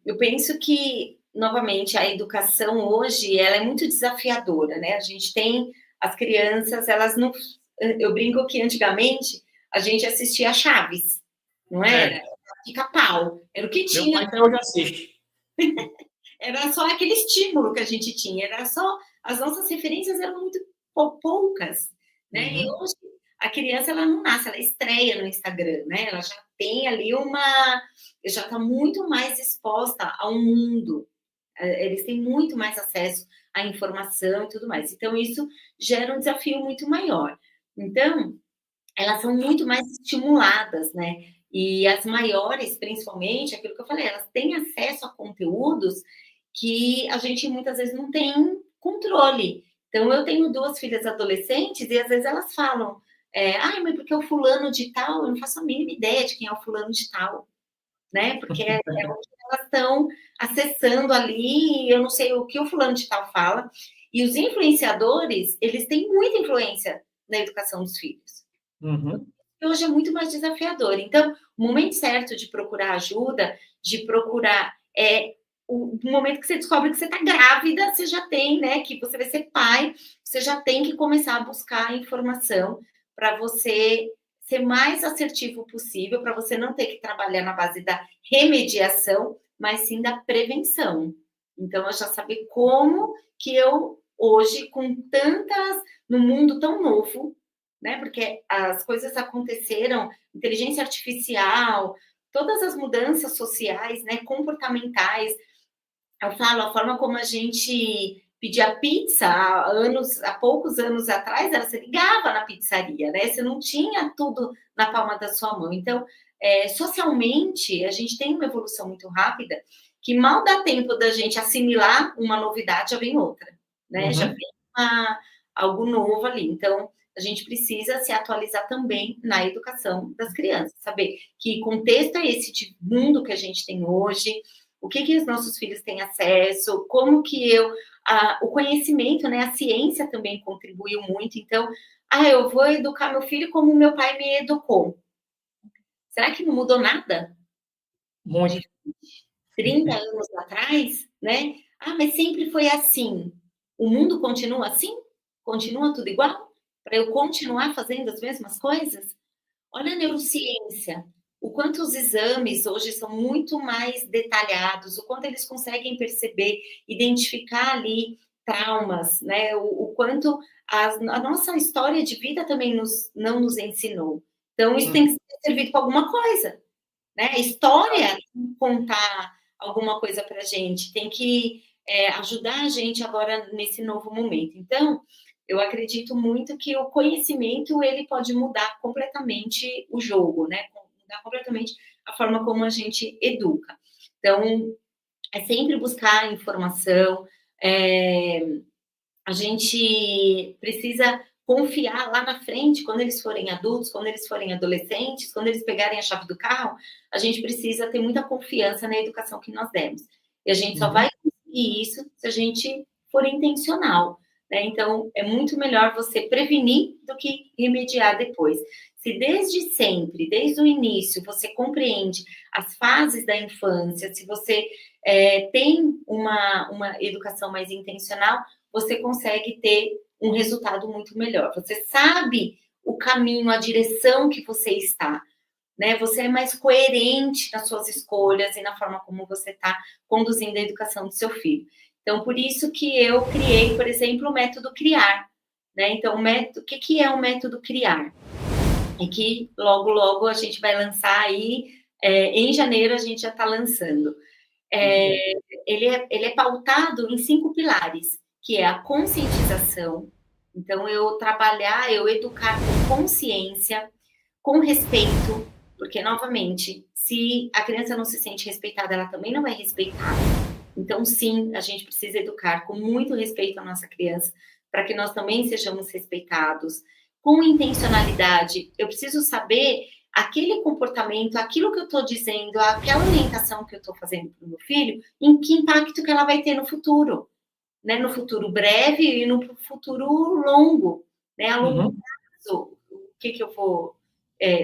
Eu penso que, novamente, a educação hoje ela é muito desafiadora, né? A gente tem as crianças, elas não... Eu brinco que antigamente a gente assistia a Chaves, não era? Pica-pau, era o que tinha. Meu pai até hoje assiste. Era só aquele estímulo que a gente tinha, era só... As nossas referências eram muito poucas, né? E hoje a criança, ela não nasce, ela estreia no Instagram, né? Ela já tem ali já está muito mais exposta ao mundo. Eles têm muito mais acesso à informação e tudo mais. Então, isso gera um desafio muito maior. Então, elas são muito mais estimuladas, né? E as maiores, principalmente, aquilo que eu falei, elas têm acesso a conteúdos que a gente muitas vezes não tem controle. Então, eu tenho 2 filhas adolescentes e às vezes elas falam, ai, mas porque o fulano de tal, eu não faço a mínima ideia de quem é o fulano de tal, né? Porque é o que elas estão acessando ali, eu não sei o que o fulano de tal fala. E os influenciadores, eles têm muita influência na educação dos filhos. E hoje é muito mais desafiador. Então, o momento certo de procurar ajuda, de procurar o momento que você descobre que você está grávida, você já tem, né? Que você vai ser pai, você já tem que começar a buscar informação para você ser mais assertivo possível, para você não ter que trabalhar na base da remediação, mas sim da prevenção. Então, eu já saber como que eu, hoje, com no mundo tão novo, né? Porque as coisas aconteceram, inteligência artificial, todas as mudanças sociais, né? Comportamentais. Eu falo, a forma como a gente pedia pizza há poucos anos atrás, você ligava na pizzaria, né? Você não tinha tudo na palma da sua mão. Então, socialmente, a gente tem uma evolução muito rápida, que mal dá tempo da gente assimilar uma novidade, já vem outra, né? Já vem algo novo ali. Então, a gente precisa se atualizar também na educação das crianças, saber que contexto é esse de mundo que a gente tem hoje, o que os nossos filhos têm acesso, como que o conhecimento, né, a ciência também contribuiu muito. Então, eu vou educar meu filho como meu pai me educou. Será que não mudou nada? Muito. De 30 anos atrás, né? Mas sempre foi assim. O mundo continua assim? Continua tudo igual? Para eu continuar fazendo as mesmas coisas? Olha a neurociência. O quanto os exames hoje são muito mais detalhados, o quanto eles conseguem perceber, identificar ali traumas, né? O quanto a nossa história de vida também não nos ensinou. Então, isso tem que ser servido para alguma coisa, né? A história contar alguma coisa para a gente, tem que ajudar a gente agora nesse novo momento. Então, eu acredito muito que o conhecimento, ele pode mudar completamente o jogo, né? Mudar completamente a forma como a gente educa. Então, é sempre buscar informação, a gente precisa confiar lá na frente, quando eles forem adultos, quando eles forem adolescentes, quando eles pegarem a chave do carro, a gente precisa ter muita confiança na educação que nós demos. E a gente só vai conseguir isso se a gente for intencional, né? Então, é muito melhor você prevenir do que remediar depois. Se desde sempre, desde o início, você compreende as fases da infância, se você tem uma educação mais intencional, você consegue ter um resultado muito melhor. Você sabe o caminho, a direção que você está, né? Você é mais coerente nas suas escolhas e na forma como você está conduzindo a educação do seu filho. Então, por isso que eu criei, por exemplo, o método CRIAR, né? Então, o que é o método CRIAR? E que logo a gente vai lançar aí, em janeiro a gente já está lançando. Ele é pautado em 5 pilares, que é a conscientização. Então, eu educar com com respeito, porque, novamente, se a criança não se sente respeitada, ela também não vai respeitar. Então, sim, a gente precisa educar com muito respeito a nossa criança, para que nós também sejamos respeitados. Com intencionalidade, eu preciso saber aquele comportamento, aquilo que eu estou dizendo, aquela orientação que eu estou fazendo para o meu filho, em que impacto que ela vai ter no futuro, né? No futuro breve e no futuro longo, né? A longo prazo,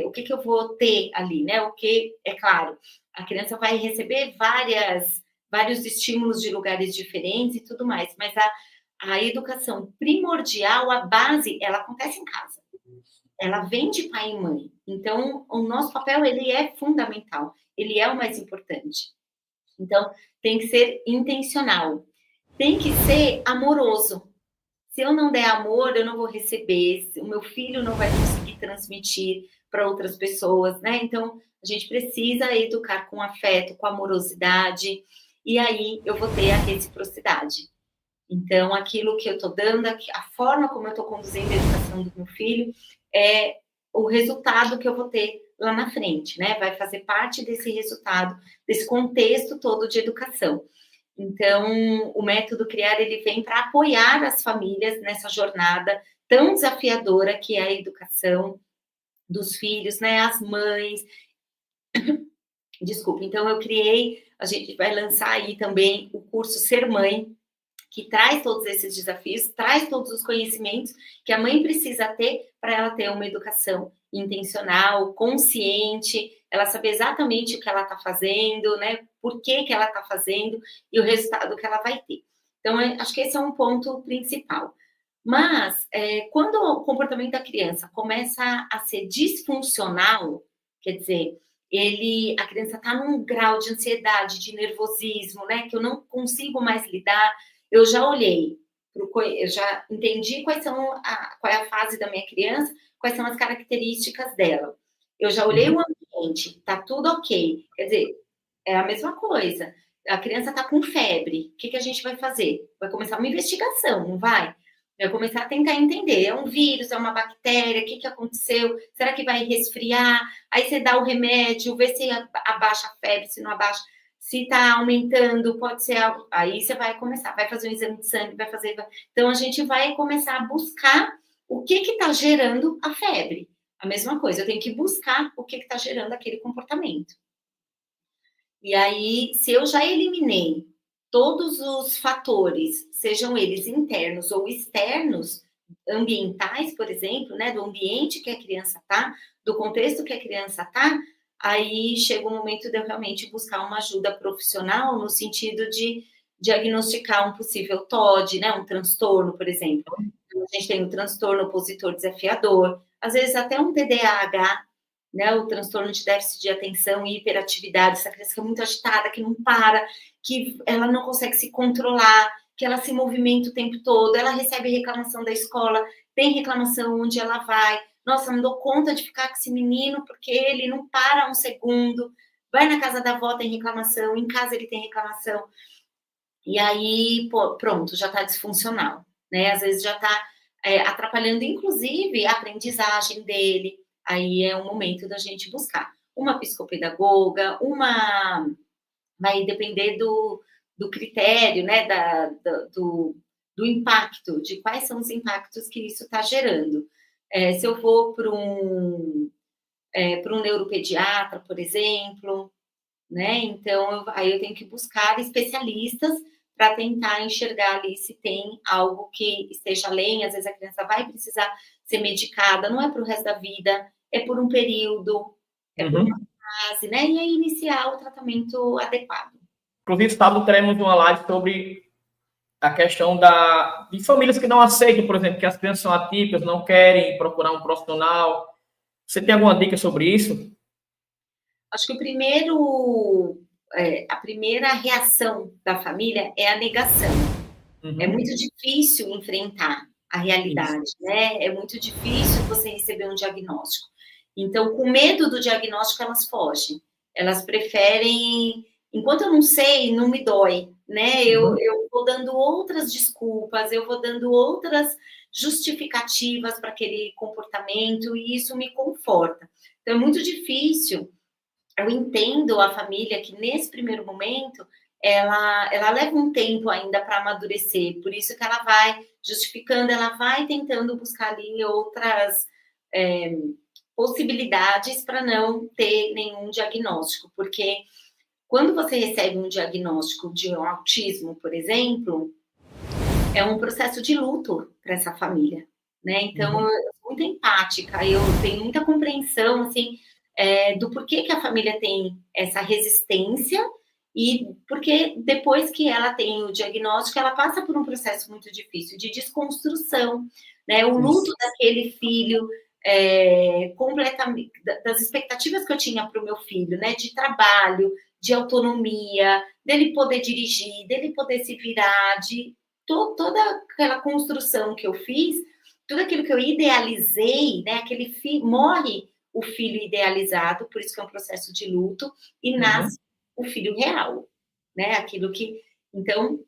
o que eu vou ter ali, né? O que, é claro, a criança vai receber vários estímulos de lugares diferentes e tudo mais, mas a educação primordial, a base, ela acontece em casa. Ela vem de pai e mãe. Então, o nosso papel, ele é fundamental. Ele é o mais importante. Então, tem que ser intencional. Tem que ser amoroso. Se eu não der amor, eu não vou receber. O meu filho não vai conseguir transmitir para outras pessoas, né? Então, a gente precisa educar com afeto, com amorosidade. E aí, eu vou ter a reciprocidade. Então, aquilo que eu estou dando, a forma como eu estou conduzindo a educação do meu filho, é o resultado que eu vou ter lá na frente, né? Vai fazer parte desse resultado, desse contexto todo de educação. Então, o método Criar, ele vem para apoiar as famílias nessa jornada tão desafiadora que é a educação dos filhos, né? As mães. Desculpa, então eu criei, a gente vai lançar aí também o curso Ser Mãe, que traz todos esses desafios, traz todos os conhecimentos que a mãe precisa ter para ela ter uma educação intencional, consciente, ela saber exatamente o que ela está fazendo, né? Por que ela está fazendo e o resultado que ela vai ter. Então, acho que esse é um ponto principal. Mas, quando o comportamento da criança começa a ser disfuncional, quer dizer, a criança está num grau de ansiedade, de nervosismo, né? Que eu não consigo mais lidar. Eu já olhei, eu já entendi qual é a fase da minha criança, quais são as características dela. Eu já olhei o ambiente, tá tudo ok. Quer dizer, é a mesma coisa. A criança está com febre, o que a gente vai fazer? Vai começar uma investigação, não vai? Vai começar a tentar entender, é um vírus, é uma bactéria, o que aconteceu? Será que vai resfriar? Aí você dá o remédio, vê se abaixa a febre, se não abaixa. Se está aumentando, pode ser algo. Aí você vai começar, vai fazer um exame de sangue, vai fazer. Então a gente vai começar a buscar o que está gerando a febre. A mesma coisa, eu tenho que buscar o que está gerando aquele comportamento. E aí, se eu já eliminei todos os fatores, sejam eles internos ou externos, ambientais, por exemplo, né, do ambiente que a criança está, do contexto que a criança está, aí chega o momento de eu realmente buscar uma ajuda profissional no sentido de diagnosticar um possível TOD, né, um transtorno, por exemplo. A gente tem o transtorno opositor desafiador, às vezes até um TDAH, né, o transtorno de déficit de atenção e hiperatividade, essa criança que é muito agitada, que não para, que ela não consegue se controlar, que ela se movimenta o tempo todo, ela recebe reclamação da escola, tem reclamação onde ela vai, nossa, não dou conta de ficar com esse menino porque ele não para um segundo, vai na casa da avó, tem reclamação, em casa ele tem reclamação, e aí, pronto, já está disfuncional, né, às vezes já está atrapalhando, inclusive, a aprendizagem dele. Aí é o momento da gente buscar uma psicopedagoga, vai depender do critério, né, do impacto, de quais são os impactos que isso está gerando. Se eu vou para um neuropediatra, por exemplo, né, então aí eu tenho que buscar especialistas para tentar enxergar ali se tem algo que esteja além, às vezes a criança vai precisar ser medicada, não é para o resto da vida, é por um período, é por uma fase, né? E aí iniciar o tratamento adequado. Inclusive, sábado teremos uma live sobre a questão de famílias que não aceitam, por exemplo, que as crianças são atípicas, não querem procurar um profissional. Você tem alguma dica sobre isso? Acho que a primeira reação da família é a negação. É muito difícil enfrentar a realidade, né? É muito difícil você receber um diagnóstico. Então, com medo do diagnóstico, elas fogem. Elas preferem, enquanto eu não sei, não me dói, né? Eu vou dando outras desculpas, eu vou dando outras justificativas para aquele comportamento, e isso me conforta. Então, é muito difícil. Eu entendo a família que, nesse primeiro momento, ela leva um tempo ainda para amadurecer, por isso que ela vai justificando, ela vai tentando buscar ali outras possibilidades para não ter nenhum diagnóstico, porque quando você recebe um diagnóstico de um autismo, por exemplo, é um processo de luto para essa família, né? Então, eu sou muito empática, eu tenho muita compreensão, assim, do porquê que a família tem essa resistência, e porque depois que ela tem o diagnóstico, ela passa por um processo muito difícil de desconstrução, né? O luto daquele filho, completamente, das expectativas que eu tinha para o meu filho, né? De trabalho, de autonomia, dele poder dirigir, dele poder se virar, de toda aquela construção que eu fiz, tudo aquilo que eu idealizei, né? Morre o filho idealizado, por isso que é um processo de luto, e nasce o filho real, né? Aquilo que... Então,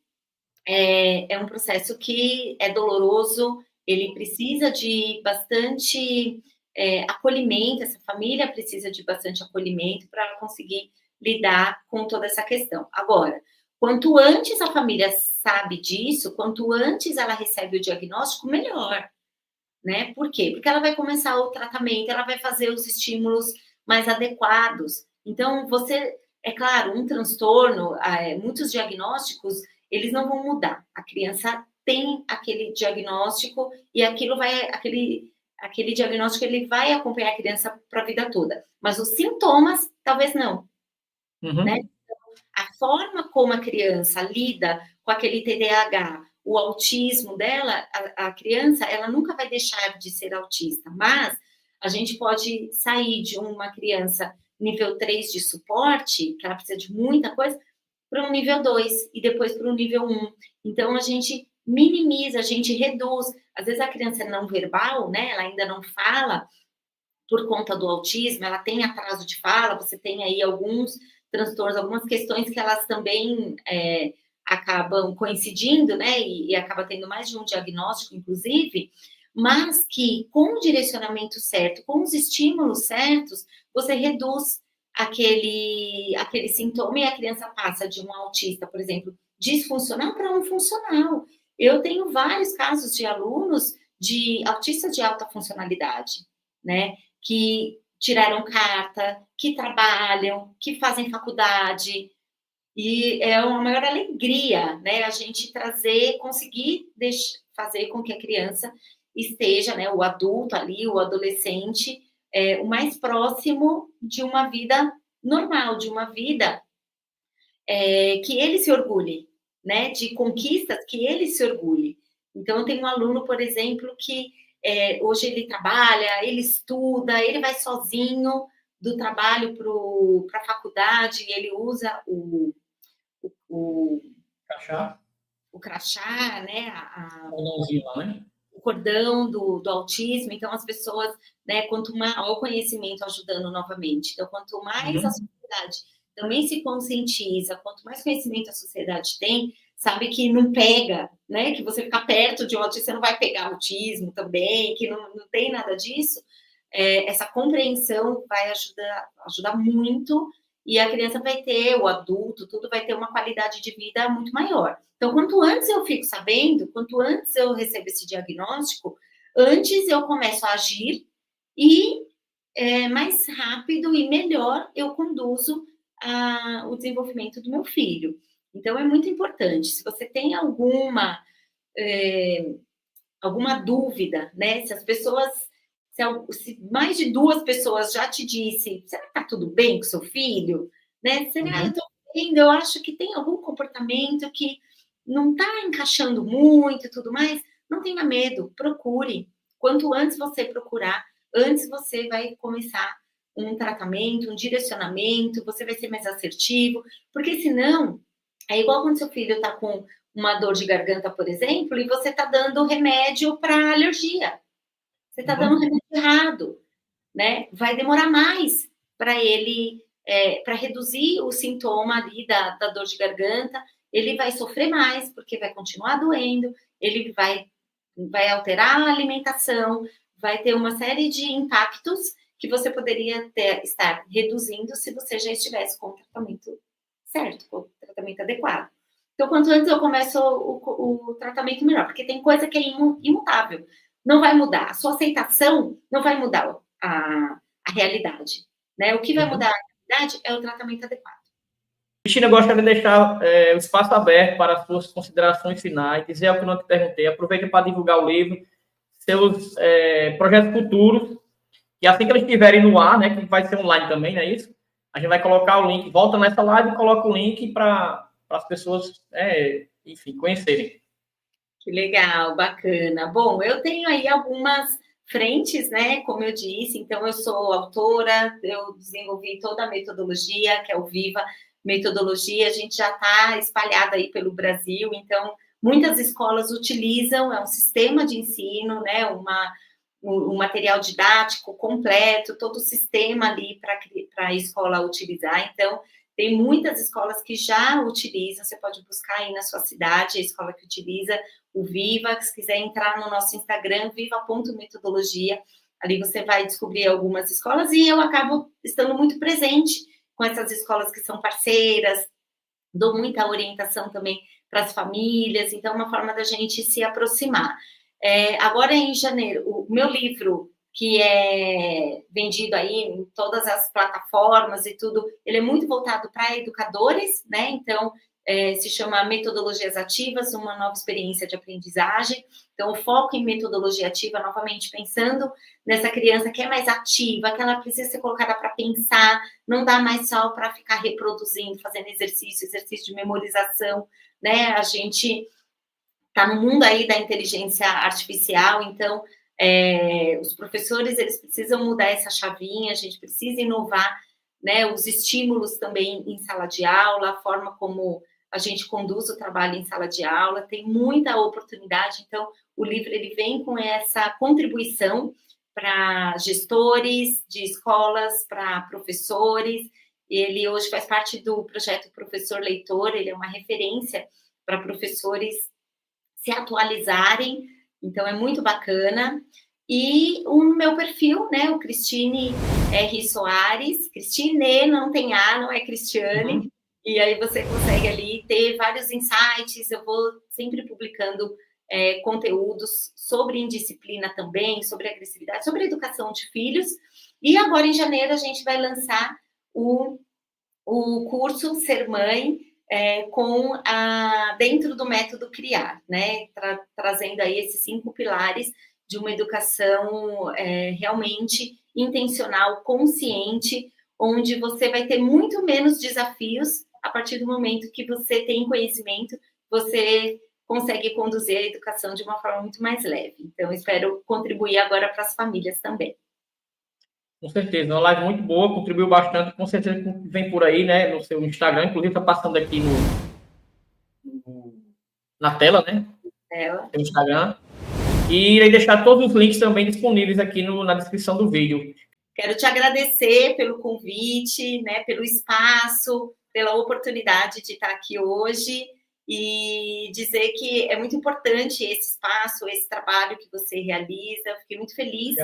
é um processo que é doloroso, ele precisa de bastante acolhimento, essa família precisa de bastante acolhimento para ela conseguir lidar com toda essa questão. Agora, quanto antes a família sabe disso, quanto antes ela recebe o diagnóstico, melhor, né? Por quê? Porque ela vai começar o tratamento, ela vai fazer os estímulos mais adequados. Então, é claro, um transtorno, muitos diagnósticos, eles não vão mudar. A criança tem aquele diagnóstico e aquele diagnóstico ele vai acompanhar a criança para a vida toda. Mas os sintomas, talvez não. Né? A forma como a criança lida com aquele TDAH, o autismo dela, a criança, ela nunca vai deixar de ser autista, mas a gente pode sair de uma criança nível 3 de suporte, que ela precisa de muita coisa, para um nível 2 e depois para um nível 1. Então, a gente minimiza, a gente reduz. Às vezes a criança é não verbal, né? Ela ainda não fala por conta do autismo, ela tem atraso de fala, você tem aí alguns transtornos, algumas questões que elas também acabam coincidindo, né? E acaba tendo mais de um diagnóstico, inclusive, mas que com o direcionamento certo, com os estímulos certos, você reduz aquele sintoma e a criança passa de um autista, por exemplo, disfuncional para um funcional. Eu tenho vários casos de alunos de autistas de alta funcionalidade, né? Que tiraram carta, que trabalham, que fazem faculdade, e é uma maior alegria, né, a gente conseguir fazer com que a criança esteja, né, o adulto ali, o adolescente, o mais próximo de uma vida normal, de uma vida que ele se orgulhe, né, de conquistas que ele se orgulhe. Então, eu tenho um aluno, por exemplo, que hoje ele trabalha, ele estuda, ele vai sozinho do trabalho para a faculdade, e ele usa o Crachá? O crachá, né? Né? O cordão do autismo. Então, as pessoas, né? Quanto mais o conhecimento ajudando novamente. Então, quanto mais a sociedade também se conscientiza, quanto mais conhecimento a sociedade tem, sabe que não pega, né? Que você ficar perto de um autista, você não vai pegar autismo também, que não tem nada disso. Essa compreensão vai ajudar muito, e a criança vai ter, o adulto, tudo vai ter uma qualidade de vida muito maior. Então, quanto antes eu fico sabendo, quanto antes eu recebo esse diagnóstico, antes eu começo a agir e mais rápido e melhor eu conduzo o desenvolvimento do meu filho. Então, é muito importante. Se você tem alguma dúvida, né? Se mais de 2 pessoas já te disse, será que tá tudo bem com seu filho? Né? Será, eu tô vendo, eu acho que tem algum comportamento que não está encaixando muito e tudo mais, não tenha medo, procure. Quanto antes você procurar, antes você vai começar um tratamento, um direcionamento, você vai ser mais assertivo, porque senão, é igual quando seu filho está com uma dor de garganta, por exemplo, e você está dando remédio para alergia. Você está dando remédio errado, né? Vai demorar mais para ele, para reduzir o sintoma ali da dor de garganta, ele vai sofrer mais, porque vai continuar doendo, ele vai vai alterar a alimentação, vai ter uma série de impactos que você poderia estar reduzindo se você já estivesse com o tratamento certo, com o tratamento adequado. Então, quanto antes eu começo o tratamento, melhor, porque tem coisa que é imutável, não vai mudar. A sua aceitação não vai mudar a realidade, né? O que vai mudar a realidade é o tratamento adequado. Cristina, gostaria de deixar o espaço aberto para as suas considerações finais, dizer algo que eu não te perguntei, aproveita para divulgar o livro, seus projetos futuros, e assim que eles estiverem no ar, né, que vai ser online também, não é isso? A gente vai colocar o link, volta nessa live e coloca o link para as pessoas, enfim, conhecerem. Que legal, bacana. Bom, eu tenho aí algumas frentes, né? Como eu disse, então eu sou autora, eu desenvolvi toda a metodologia, que é o Viva Metodologia, a gente já está espalhada aí pelo Brasil, então muitas escolas utilizam, é um sistema de ensino, né? Um material didático completo, todo o sistema ali para a escola utilizar. Então, tem muitas escolas que já utilizam, você pode buscar aí na sua cidade a escola que utiliza o Viva, se quiser entrar no nosso Instagram, viva.metodologia, ali você vai descobrir algumas escolas e eu acabo estando muito presente com essas escolas que são parceiras, dou muita orientação também para as famílias, então é uma forma da gente se aproximar. Agora em janeiro, o meu livro, que é vendido aí em todas as plataformas e tudo, ele é muito voltado para educadores, né? Então, se chama Metodologias Ativas, uma nova experiência de aprendizagem. Então, o foco em metodologia ativa, novamente, pensando nessa criança que é mais ativa, que ela precisa ser colocada para pensar, não dá mais só para ficar reproduzindo, fazendo exercício de memorização, né? A gente está no mundo aí da inteligência artificial, então os professores eles precisam mudar essa chavinha, a gente precisa inovar, né, os estímulos também em sala de aula, a forma como a gente conduz o trabalho em sala de aula, tem muita oportunidade, então o livro ele vem com essa contribuição para gestores de escolas, para professores, ele hoje faz parte do projeto Professor Leitor, ele é uma referência para professores se atualizarem, então é muito bacana. E o meu perfil, né, o Cristine R. Soares, Cristine, não tem A, não é Cristiane, e aí você consegue ali ter vários insights, eu vou sempre publicando conteúdos sobre indisciplina também, sobre agressividade, sobre educação de filhos, e agora em janeiro a gente vai lançar o curso Ser Mãe, dentro do método Criar, né? Trazendo aí esses 5 pilares de uma educação realmente intencional, consciente, onde você vai ter muito menos desafios a partir do momento que você tem conhecimento, você consegue conduzir a educação de uma forma muito mais leve. Então, espero contribuir agora para as famílias também. Com certeza, uma live muito boa, contribuiu bastante, com certeza vem por aí, né, no seu Instagram, inclusive está passando aqui na tela, né, no Instagram, e irei deixar todos os links também disponíveis aqui na descrição do vídeo. Quero te agradecer pelo convite, né, pelo espaço, pela oportunidade de estar aqui hoje e dizer que é muito importante esse espaço, esse trabalho que você realiza, fiquei muito feliz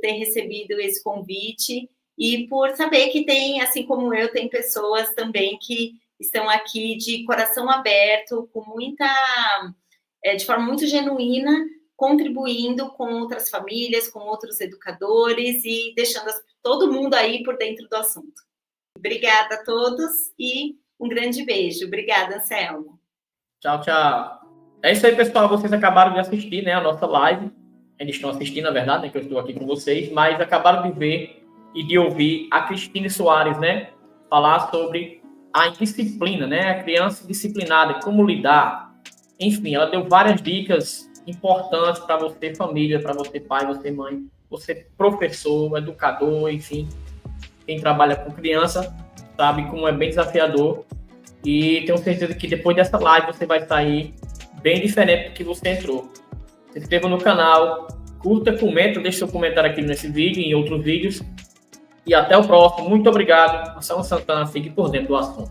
ter recebido esse convite e por saber que tem, assim como eu, tem pessoas também que estão aqui de coração aberto, com de forma muito genuína, contribuindo com outras famílias, com outros educadores e deixando todo mundo aí por dentro do assunto. Obrigada a todos e um grande beijo. Obrigada, Anselmo. Tchau, tchau. É isso aí, pessoal. Vocês acabaram de assistir, né, a nossa live. Eles estão assistindo, na verdade, né, que eu estou aqui com vocês, mas acabaram de ver e de ouvir a Cristine Soares, né, falar sobre a indisciplina, né, a criança disciplinada, como lidar. Enfim, ela deu várias dicas importantes para você, família, para você, pai, você, mãe, você, professor, educador, enfim, quem trabalha com criança, sabe como é bem desafiador. E tenho certeza que depois dessa live você vai sair bem diferente do que você entrou. Se inscreva no canal, curta, comenta, deixe seu comentário aqui nesse vídeo e em outros vídeos. E até o próximo. Muito obrigado. Marcelo Santana, fique por dentro do assunto.